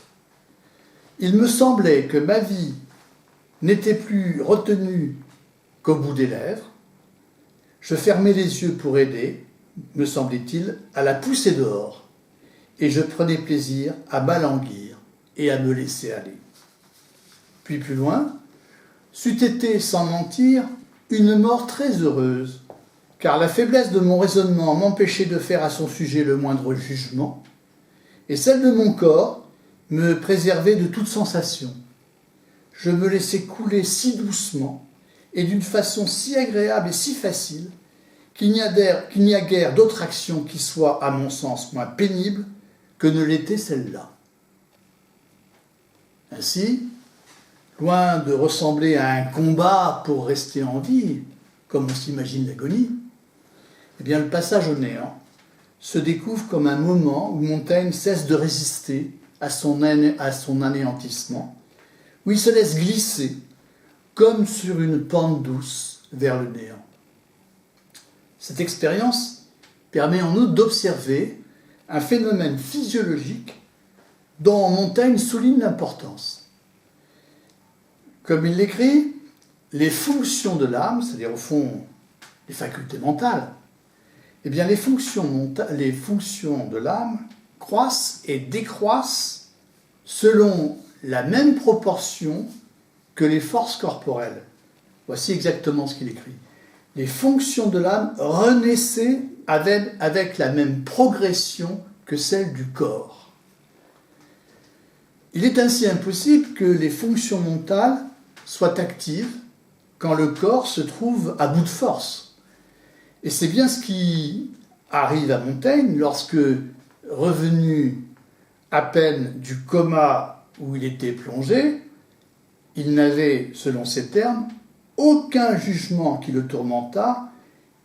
« Il me semblait que ma vie n'était plus retenue qu'au bout des lèvres. Je fermais les yeux pour aider, me semblait-il, à la pousser dehors. Et je prenais plaisir à m'alanguir et à me laisser aller. » Puis plus loin, « c'eût été, sans mentir, une mort très heureuse, car la faiblesse de mon raisonnement m'empêchait de faire à son sujet le moindre jugement, et celle de mon corps me préservait de toute sensation. Je me laissais couler si doucement, et d'une façon si agréable et si facile, qu'il n'y a guère d'autre action qui soit, à mon sens, moins pénible que ne l'était celle-là. » Ainsi, loin de ressembler à un combat pour rester en vie, comme on s'imagine l'agonie, le passage au néant se découvre comme un moment où Montaigne cesse de résister à son anéantissement, où il se laisse glisser comme sur une pente douce vers le néant. Cette expérience permet en outre d'observer un phénomène physiologique dont Montaigne souligne l'importance. Comme il l'écrit, les fonctions de l'âme, c'est-à-dire au fond les facultés mentales, eh bien les fonctions de l'âme croissent et décroissent selon la même proportion que les forces corporelles. Voici exactement ce qu'il écrit. Les fonctions de l'âme renaissaient avec la même progression que celle du corps. Il est ainsi impossible que les fonctions mentales soient actives quand le corps se trouve à bout de force. Et c'est bien ce qui arrive à Montaigne lorsque, revenu à peine du coma où il était plongé, il n'avait, selon ses termes, aucun jugement qui le tourmentât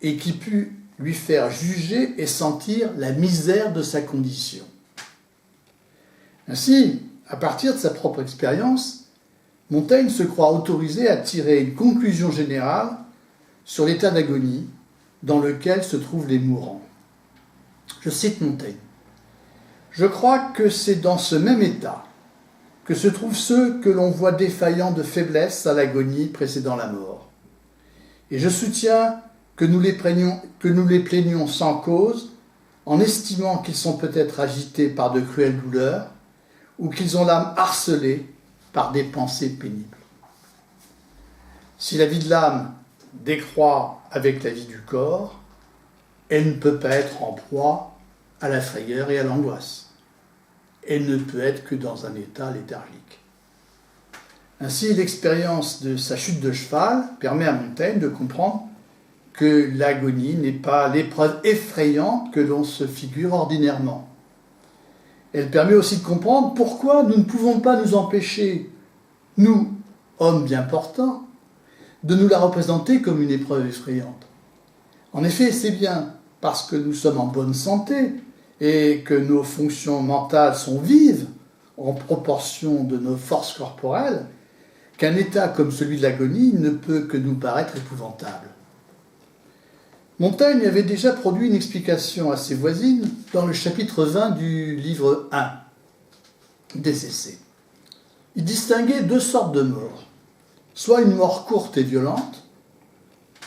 et qui pût lui faire juger et sentir la misère de sa condition. Ainsi, à partir de sa propre expérience, Montaigne se croit autorisé à tirer une conclusion générale sur l'état d'agonie dans lequel se trouvent les mourants. Je cite Montaigne. « Je crois que c'est dans ce même état que se trouvent ceux que l'on voit défaillants de faiblesse à l'agonie précédant la mort. Et je soutiens que nous les plaignons sans cause, en estimant qu'ils sont peut-être agités par de cruelles douleurs, ou qu'ils ont l'âme harcelée par des pensées pénibles. Si la vie de l'âme décroît avec la vie du corps, elle ne peut pas être en proie à la frayeur et à l'angoisse. Elle ne peut être que dans un état léthargique. Ainsi, l'expérience de sa chute de cheval permet à Montaigne de comprendre que l'agonie n'est pas l'épreuve effrayante que l'on se figure ordinairement. Elle permet aussi de comprendre pourquoi nous ne pouvons pas nous empêcher, nous, hommes bien portants, de nous la représenter comme une épreuve effrayante. En effet, c'est bien parce que nous sommes en bonne santé et que nos fonctions mentales sont vives en proportion de nos forces corporelles, qu'un état comme celui de l'agonie ne peut que nous paraître épouvantable. Montaigne avait déjà produit une explication assez voisine dans le chapitre 20 du livre 1 des Essais. Il distinguait deux sortes de morts. Soit une mort courte et violente,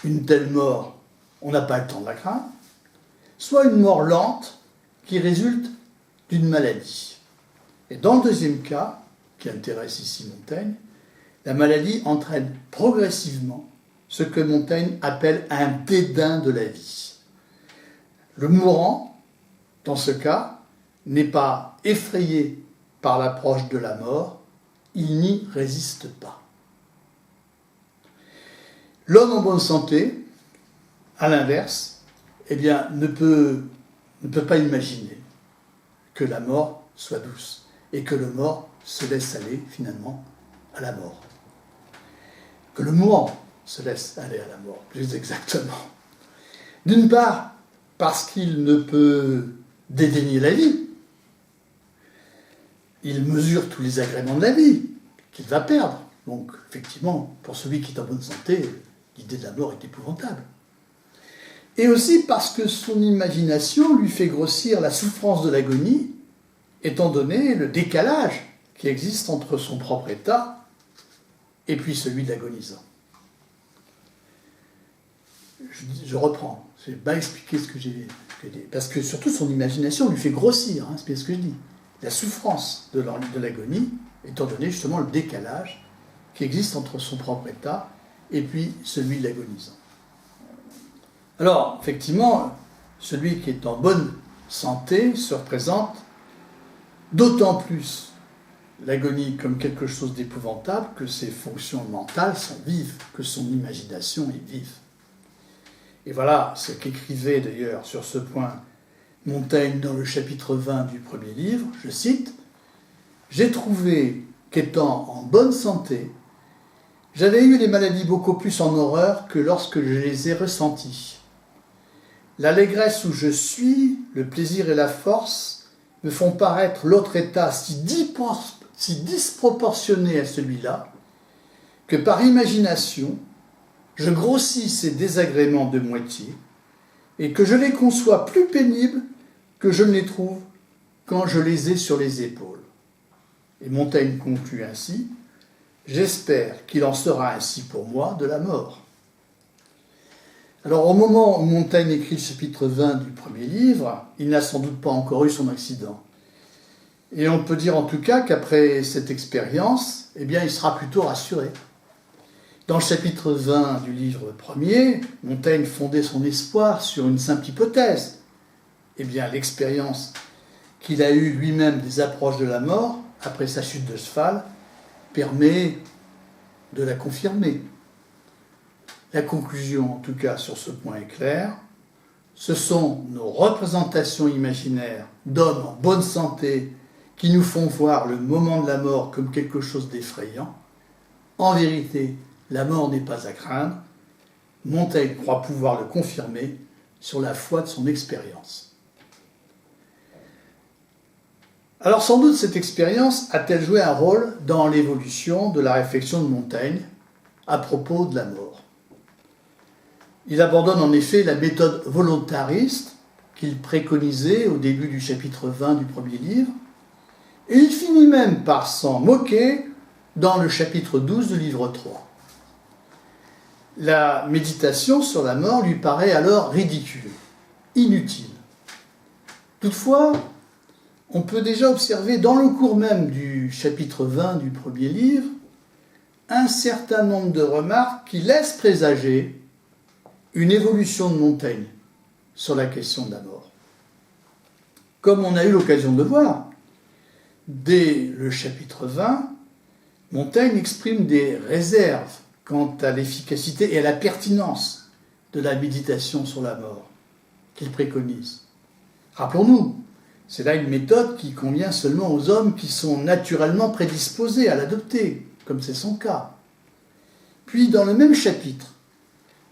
une telle mort, on n'a pas le temps de la craindre, soit une mort lente qui résulte d'une maladie. Et dans le deuxième cas, qui intéresse ici Montaigne, la maladie entraîne progressivement ce que Montaigne appelle un dédain de la vie. Le mourant, dans ce cas, n'est pas effrayé par l'approche de la mort, il n'y résiste pas. L'homme en bonne santé, à l'inverse, eh bien, ne peut pas imaginer que la mort soit douce et que le mort se laisse aller finalement à la mort. Que le mourant se laisse aller à la mort, plus exactement. D'une part, parce qu'il ne peut dédaigner la vie. Il mesure tous les agréments de la vie qu'il va perdre. Donc, effectivement, pour celui qui est en bonne santé, l'idée de la mort est épouvantable. Et aussi parce que son imagination lui fait grossir la souffrance de l'agonie, étant donné le décalage qui existe entre son propre état et puis celui de l'agonisant. Je reprends, je vais pas expliquer ce que j'ai dit, parce que surtout son imagination lui fait grossir, c'est bien ce que je dis, la souffrance de l'agonie, étant donné justement le décalage qui existe entre son propre état et puis celui de l'agonisant. Alors, effectivement, celui qui est en bonne santé se représente d'autant plus l'agonie comme quelque chose d'épouvantable que ses fonctions mentales sont vives, que son imagination est vive. Et voilà ce qu'écrivait d'ailleurs sur ce point Montaigne dans le chapitre 20 du premier livre, je cite, « J'ai trouvé qu'étant en bonne santé, j'avais eu les maladies beaucoup plus en horreur que lorsque je les ai ressenties. L'allégresse où je suis, le plaisir et la force me font paraître l'autre état si disproportionné à celui-là, que par imagination, je grossis ces désagréments de moitié, et que je les conçois plus pénibles que je ne les trouve quand je les ai sur les épaules. Et Montaigne conclut ainsi, « J'espère qu'il en sera ainsi pour moi de la mort. » Alors au moment où Montaigne écrit le chapitre 20 du premier livre, il n'a sans doute pas encore eu son accident. Et on peut dire en tout cas qu'après cette expérience, eh bien, il sera plutôt rassuré. Dans le chapitre 20 du livre premier, Montaigne fondait son espoir sur une simple hypothèse. Eh bien, l'expérience qu'il a eue lui-même des approches de la mort, après sa chute de cheval, permet de la confirmer. La conclusion, en tout cas, sur ce point est claire. Ce sont nos représentations imaginaires d'hommes en bonne santé qui nous font voir le moment de la mort comme quelque chose d'effrayant. En vérité, la mort n'est pas à craindre. Montaigne croit pouvoir le confirmer sur la foi de son expérience. Alors sans doute cette expérience a-t-elle joué un rôle dans l'évolution de la réflexion de Montaigne à propos de la mort. Il abandonne en effet la méthode volontariste qu'il préconisait au début du chapitre 20 du premier livre, et il finit même par s'en moquer dans le chapitre 12 du livre 3. La méditation sur la mort lui paraît alors ridicule, inutile. Toutefois, on peut déjà observer dans le cours même du chapitre 20 du premier livre un certain nombre de remarques qui laissent présager une évolution de Montaigne sur la question de la mort. Comme on a eu l'occasion de le voir, dès le chapitre 20, Montaigne exprime des réserves quant à l'efficacité et à la pertinence de la méditation sur la mort qu'il préconise. Rappelons-nous, c'est là une méthode qui convient seulement aux hommes qui sont naturellement prédisposés à l'adopter, comme c'est son cas. Puis, dans le même chapitre,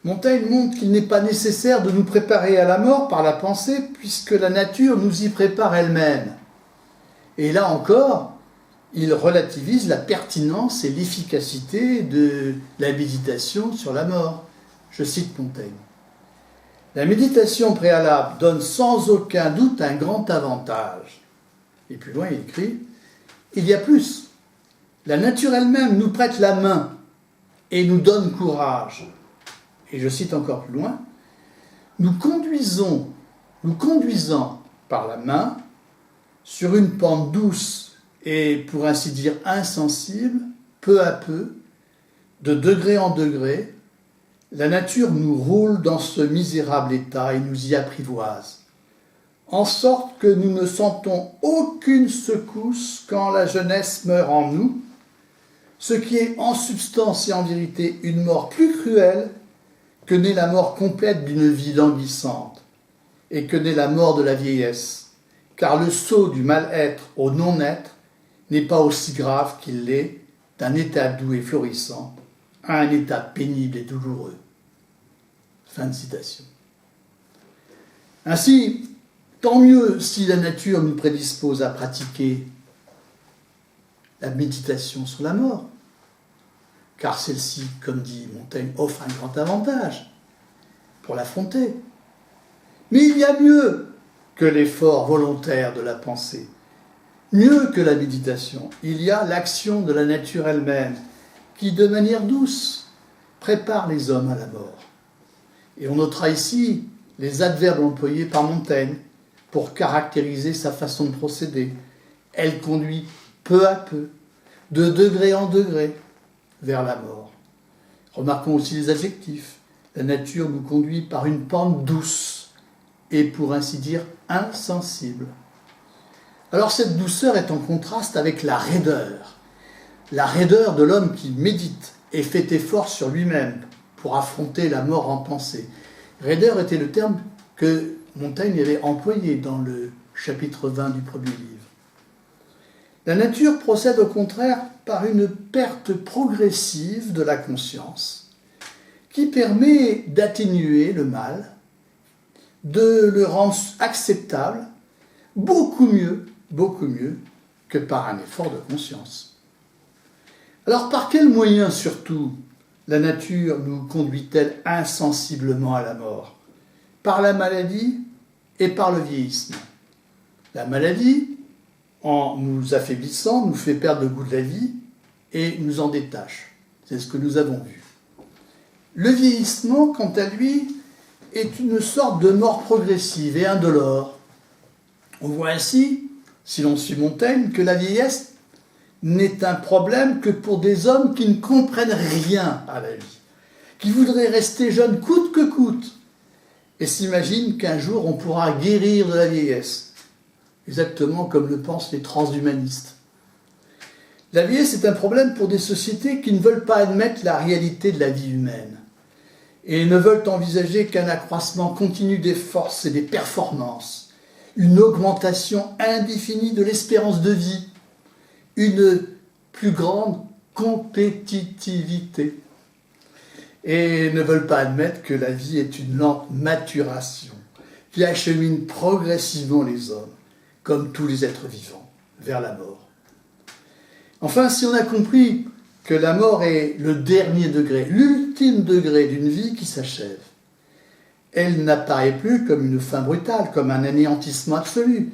Montaigne montre qu'il n'est pas nécessaire de nous préparer à la mort par la pensée, puisque la nature nous y prépare elle-même. Et là encore, il relativise la pertinence et l'efficacité de la méditation sur la mort. Je cite Montaigne. La méditation préalable donne sans aucun doute un grand avantage. Et plus loin, il écrit, il y a plus. La nature elle-même nous prête la main et nous donne courage. Et je cite encore plus loin, nous conduisant par la main sur une pente douce et, pour ainsi dire, insensible, peu à peu, de degré en degré, la nature nous roule dans ce misérable état et nous y apprivoise, en sorte que nous ne sentons aucune secousse quand la jeunesse meurt en nous, ce qui est en substance et en vérité une mort plus cruelle que n'est la mort complète d'une vie languissante, et que n'est la mort de la vieillesse, car le saut du mal-être au non-être n'est pas aussi grave qu'il l'est d'un état doux et florissant à un état pénible et douloureux. Fin de citation. Ainsi, tant mieux si la nature nous prédispose à pratiquer la méditation sur la mort, car celle-ci, comme dit Montaigne, offre un grand avantage pour l'affronter. Mais il y a mieux que l'effort volontaire de la pensée, mieux que la méditation. Il y a l'action de la nature elle-même, qui, de manière douce, prépare les hommes à la mort. Et on notera ici les adverbes employés par Montaigne pour caractériser sa façon de procéder. Elle conduit peu à peu, de degré en degré, vers la mort. Remarquons aussi les adjectifs. La nature nous conduit par une pente douce et, pour ainsi dire, insensible. Alors cette douceur est en contraste avec la raideur de l'homme qui médite et fait effort sur lui-même pour affronter la mort en pensée. Raideur était le terme que Montaigne avait employé dans le chapitre 20 du premier livre. La nature procède au contraire par une perte progressive de la conscience qui permet d'atténuer le mal, de le rendre acceptable, beaucoup mieux que par un effort de conscience. Alors par quels moyens surtout la nature nous conduit-elle insensiblement à la mort? par la maladie et par le vieillissement. La maladie, en nous affaiblissant, nous fait perdre le goût de la vie et nous en détache. C'est ce que nous avons vu. Le vieillissement, quant à lui, est une sorte de mort progressive et indolore. On voit ainsi, si l'on suit Montaigne, que la vieillesse n'est un problème que pour des hommes qui ne comprennent rien à la vie, qui voudraient rester jeunes coûte que coûte, et s'imaginent qu'un jour on pourra guérir de la vieillesse, exactement comme le pensent les transhumanistes. La vieillesse est un problème pour des sociétés qui ne veulent pas admettre la réalité de la vie humaine et ne veulent envisager qu'un accroissement continu des forces et des performances, une augmentation indéfinie de l'espérance de vie, une plus grande compétitivité, et ne veulent pas admettre que la vie est une lente maturation qui achemine progressivement les hommes, comme tous les êtres vivants, vers la mort. Enfin, si on a compris que la mort est le dernier degré, l'ultime degré d'une vie qui s'achève, elle n'apparaît plus comme une fin brutale, comme un anéantissement absolu,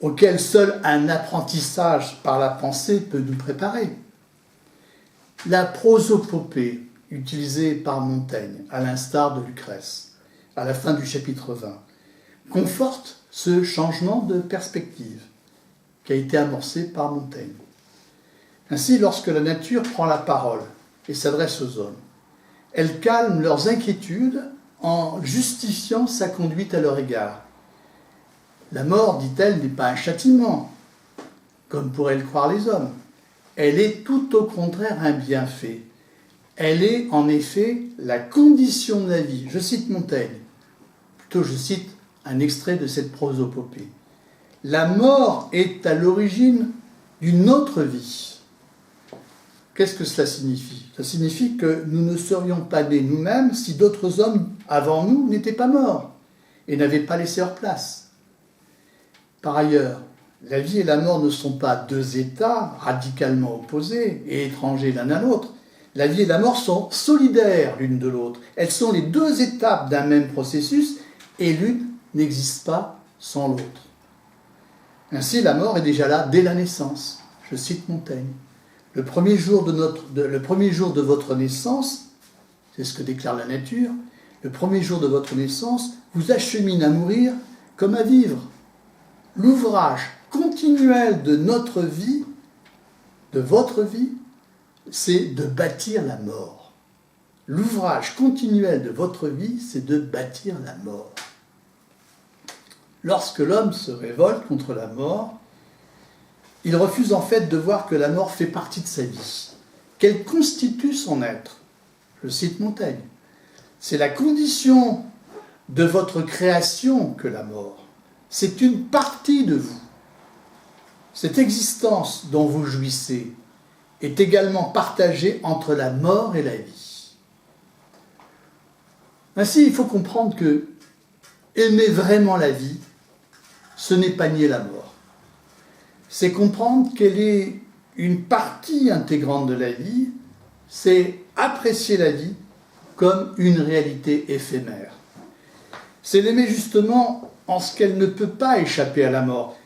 auquel seul un apprentissage par la pensée peut nous préparer. La prosopopée, utilisée par Montaigne, à l'instar de Lucrèce, à la fin du chapitre 20, conforte ce changement de perspective qui a été amorcé par Montaigne. Ainsi, lorsque la nature prend la parole et s'adresse aux hommes, elle calme leurs inquiétudes en justifiant sa conduite à leur égard. La mort, dit-elle, n'est pas un châtiment, comme pourraient le croire les hommes. Elle est tout au contraire un bienfait. Elle est en effet la condition de la vie. Je cite Montaigne, plutôt je cite un extrait de cette prosopopée. La mort est à l'origine d'une autre vie. Qu'est-ce que cela signifie? Ça signifie que nous ne serions pas nés nous-mêmes si d'autres hommes avant nous n'étaient pas morts et n'avaient pas laissé leur place. Par ailleurs, la vie et la mort ne sont pas deux états radicalement opposés et étrangers l'un à l'autre. La vie et la mort sont solidaires l'une de l'autre. Elles sont les deux étapes d'un même processus et l'une n'existe pas sans l'autre. Ainsi, la mort est déjà là dès la naissance. Je cite Montaigne. Le premier jour de votre naissance, c'est ce que déclare la nature, le premier jour de votre naissance vous achemine à mourir comme à vivre. L'ouvrage continuel de notre vie, de votre vie, c'est de bâtir la mort. L'ouvrage continuel de votre vie, c'est de bâtir la mort. Lorsque l'homme se révolte contre la mort, il refuse en fait de voir que la mort fait partie de sa vie, qu'elle constitue son être. Je cite Montaigne. C'est la condition de votre création que la mort. C'est une partie de vous. Cette existence dont vous jouissez est également partagée entre la mort et la vie. Ainsi, il faut comprendre que aimer vraiment la vie, ce n'est pas nier la mort. C'est comprendre qu'elle est une partie intégrante de la vie, c'est apprécier la vie comme une réalité éphémère. C'est l'aimer justement en ce qu'elle ne peut pas échapper à la mort.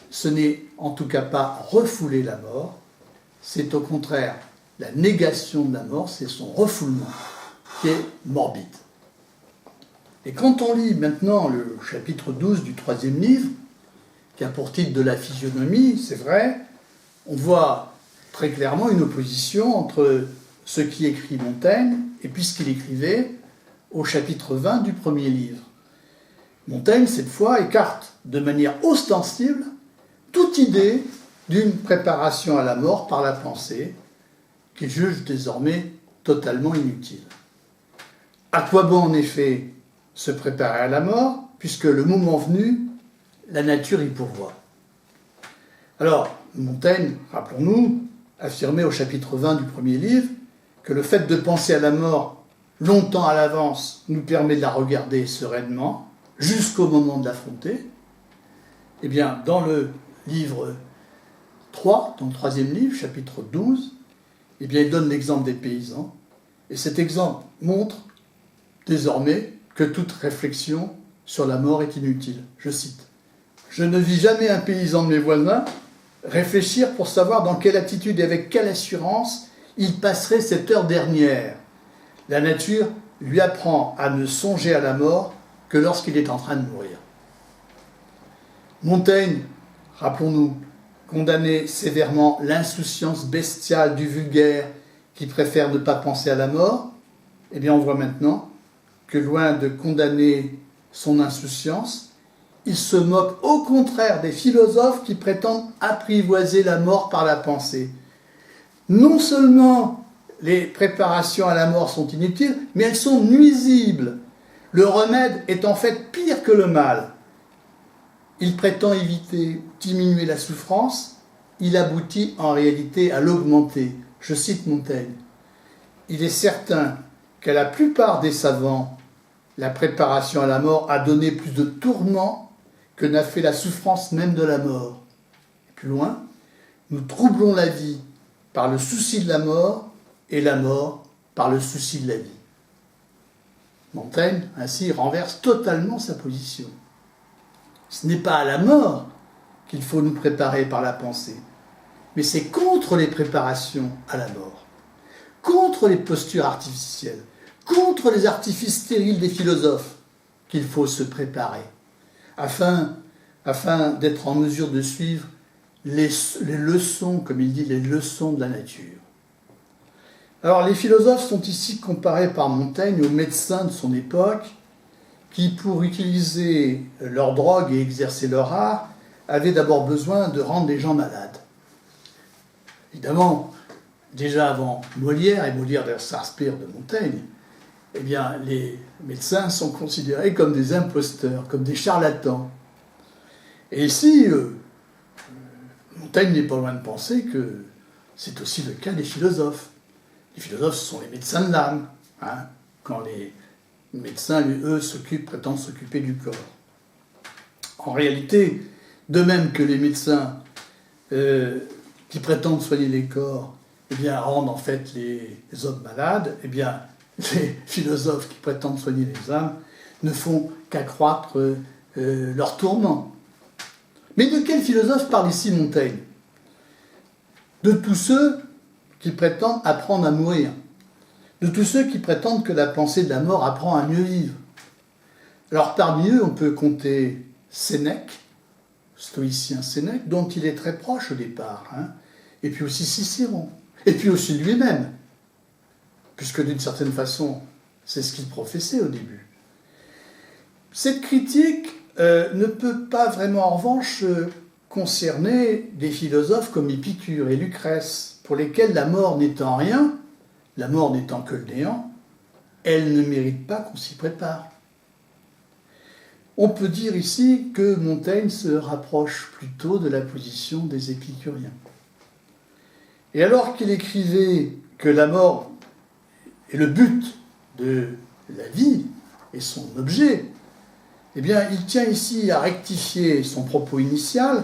Ce n'est en tout cas pas refouler la mort, c'est au contraire la négation de la mort, c'est son refoulement qui est morbide. Et quand on lit maintenant le chapitre 12 du 3e livre, qui a pour titre de la physionomie, c'est vrai, on voit très clairement une opposition entre ce qui écrit Montaigne et puis ce qu'il écrivait au chapitre 20 du premier livre. Montaigne, cette fois, écarte de manière ostensible toute idée d'une préparation à la mort par la pensée, qu'il juge désormais totalement inutile. À quoi bon, en effet, se préparer à la mort, puisque le moment venu, la nature y pourvoit. Alors, Montaigne, rappelons-nous, affirmait au chapitre 20 du premier livre que le fait de penser à la mort longtemps à l'avance nous permet de la regarder sereinement, jusqu'au moment de l'affronter. Eh bien, dans le livre 3, dans le 3e livre, chapitre 12, eh bien, il donne l'exemple des paysans. Et cet exemple montre désormais que toute réflexion sur la mort est inutile. Je cite. « Je ne vis jamais un paysan de mes voisins réfléchir pour savoir dans quelle attitude et avec quelle assurance il passerait cette heure dernière. La nature lui apprend à ne songer à la mort que lorsqu'il est en train de mourir. » Montaigne, rappelons-nous, condamnait sévèrement l'insouciance bestiale du vulgaire qui préfère ne pas penser à la mort. Eh bien, on voit maintenant que loin de condamner son insouciance, il se moque au contraire des philosophes qui prétendent apprivoiser la mort par la pensée. Non seulement les préparations à la mort sont inutiles, mais elles sont nuisibles. Le remède est en fait pire que le mal. Il prétend éviter, diminuer la souffrance, il aboutit en réalité à l'augmenter. Je cite Montaigne. « Il est certain qu'à la plupart des savants, la préparation à la mort a donné plus de tourments que n'a fait la souffrance même de la mort. » Plus loin, « Nous troublons la vie par le souci de la mort et la mort par le souci de la vie. » Montaigne, ainsi, renverse totalement sa position. Ce n'est pas à la mort qu'il faut nous préparer par la pensée, mais c'est contre les préparations à la mort, contre les postures artificielles, contre les artifices stériles des philosophes qu'il faut se préparer, afin d'être en mesure de suivre les leçons, comme il dit, les leçons de la nature. Alors les philosophes sont ici comparés par Montaigne aux médecins de son époque, qui, pour utiliser leur drogue et exercer leur art, avaient d'abord besoin de rendre les gens malades. Évidemment, déjà avant Molière, et Molière d'ailleurs s'inspire de Montaigne, eh bien, les médecins sont considérés comme des imposteurs, comme des charlatans. Et ici, Montaigne n'est pas loin de penser que c'est aussi le cas des philosophes. Les philosophes, ce sont les médecins de l'âme, hein, quand les médecins, eux, prétendent s'occuper du corps. En réalité, de même que les médecins qui prétendent soigner les corps, eh bien, rendent en fait les hommes malades, eh bien, les philosophes qui prétendent soigner les âmes ne font qu'accroître leurs tourments. Mais de quel philosophe parle ici Montaigne? De tous ceux qui prétendent apprendre à mourir, de tous ceux qui prétendent que la pensée de la mort apprend à mieux vivre. Alors parmi eux, on peut compter Sénèque, stoïcien Sénèque, dont il est très proche au départ, hein, et puis aussi Cicéron, et puis aussi lui-même, puisque d'une certaine façon, c'est ce qu'il professait au début. Cette critique ne peut pas vraiment, en revanche, concerner des philosophes comme Épicure et Lucrèce, pour lesquels la mort n'étant rien, la mort n'étant que le néant, elle ne mérite pas qu'on s'y prépare. On peut dire ici que Montaigne se rapproche plutôt de la position des épicuriens. Et alors qu'il écrivait que la mort est le but de la vie et son objet, eh bien, il tient ici à rectifier son propos initial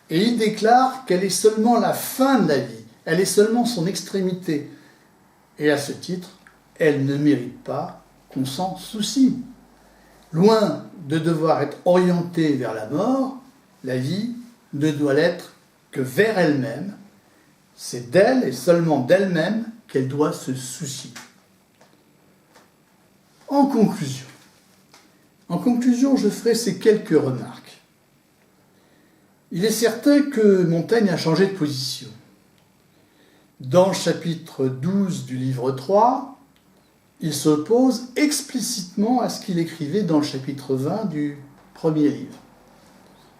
et il déclare qu'elle est seulement la fin de la vie, elle est seulement son extrémité. Et à ce titre, elle ne mérite pas qu'on s'en soucie. Loin de devoir être orientée vers la mort, la vie ne doit l'être que vers elle-même. C'est d'elle et seulement d'elle-même qu'elle doit se soucier. En conclusion, je ferai ces quelques remarques. Il est certain que Montaigne a changé de position. Dans le chapitre 12 du livre 3, il s'oppose explicitement à ce qu'il écrivait dans le chapitre 20 du premier livre.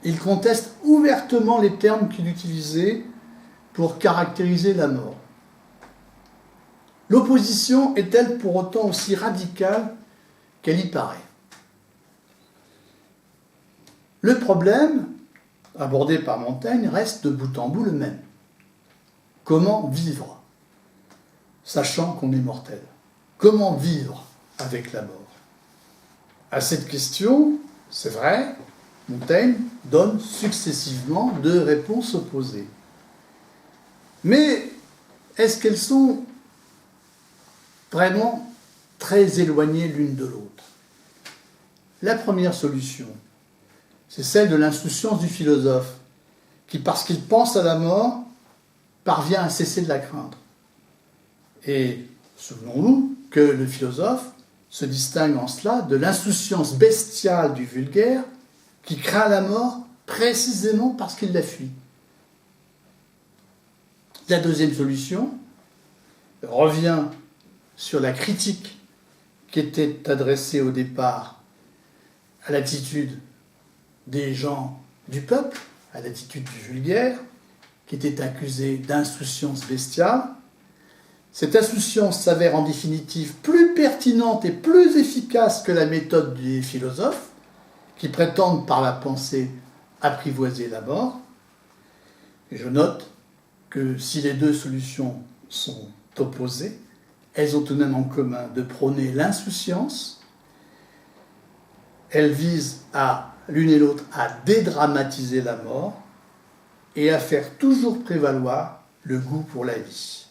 Il conteste ouvertement les termes qu'il utilisait pour caractériser la mort. L'opposition est-elle pour autant aussi radicale qu'elle y paraît? Le problème, abordé par Montaigne, reste de bout en bout le même. Comment vivre, sachant qu'on est mortel? Comment vivre avec la mort? À cette question, c'est vrai, Montaigne donne successivement deux réponses opposées. Mais est-ce qu'elles sont vraiment très éloignées l'une de l'autre? La première solution, c'est celle de l'insouciance du philosophe, qui, parce qu'il pense à la mort, parvient à cesser de la craindre. Et souvenons-nous que le philosophe se distingue en cela de l'insouciance bestiale du vulgaire, qui craint la mort précisément parce qu'il la fuit. La deuxième solution revient sur la critique qui était adressée au départ à l'attitude des gens du peuple, à l'attitude du vulgaire, qui était accusé d'insouciance bestiale. Cette insouciance s'avère en définitive plus pertinente et plus efficace que la méthode des philosophes, qui prétendent par la pensée apprivoiser la mort. Et je note que si les deux solutions sont opposées, elles ont tout de même en commun de prôner l'insouciance. Elles visent l'une et l'autre à dédramatiser la mort et à faire toujours prévaloir le goût pour la vie.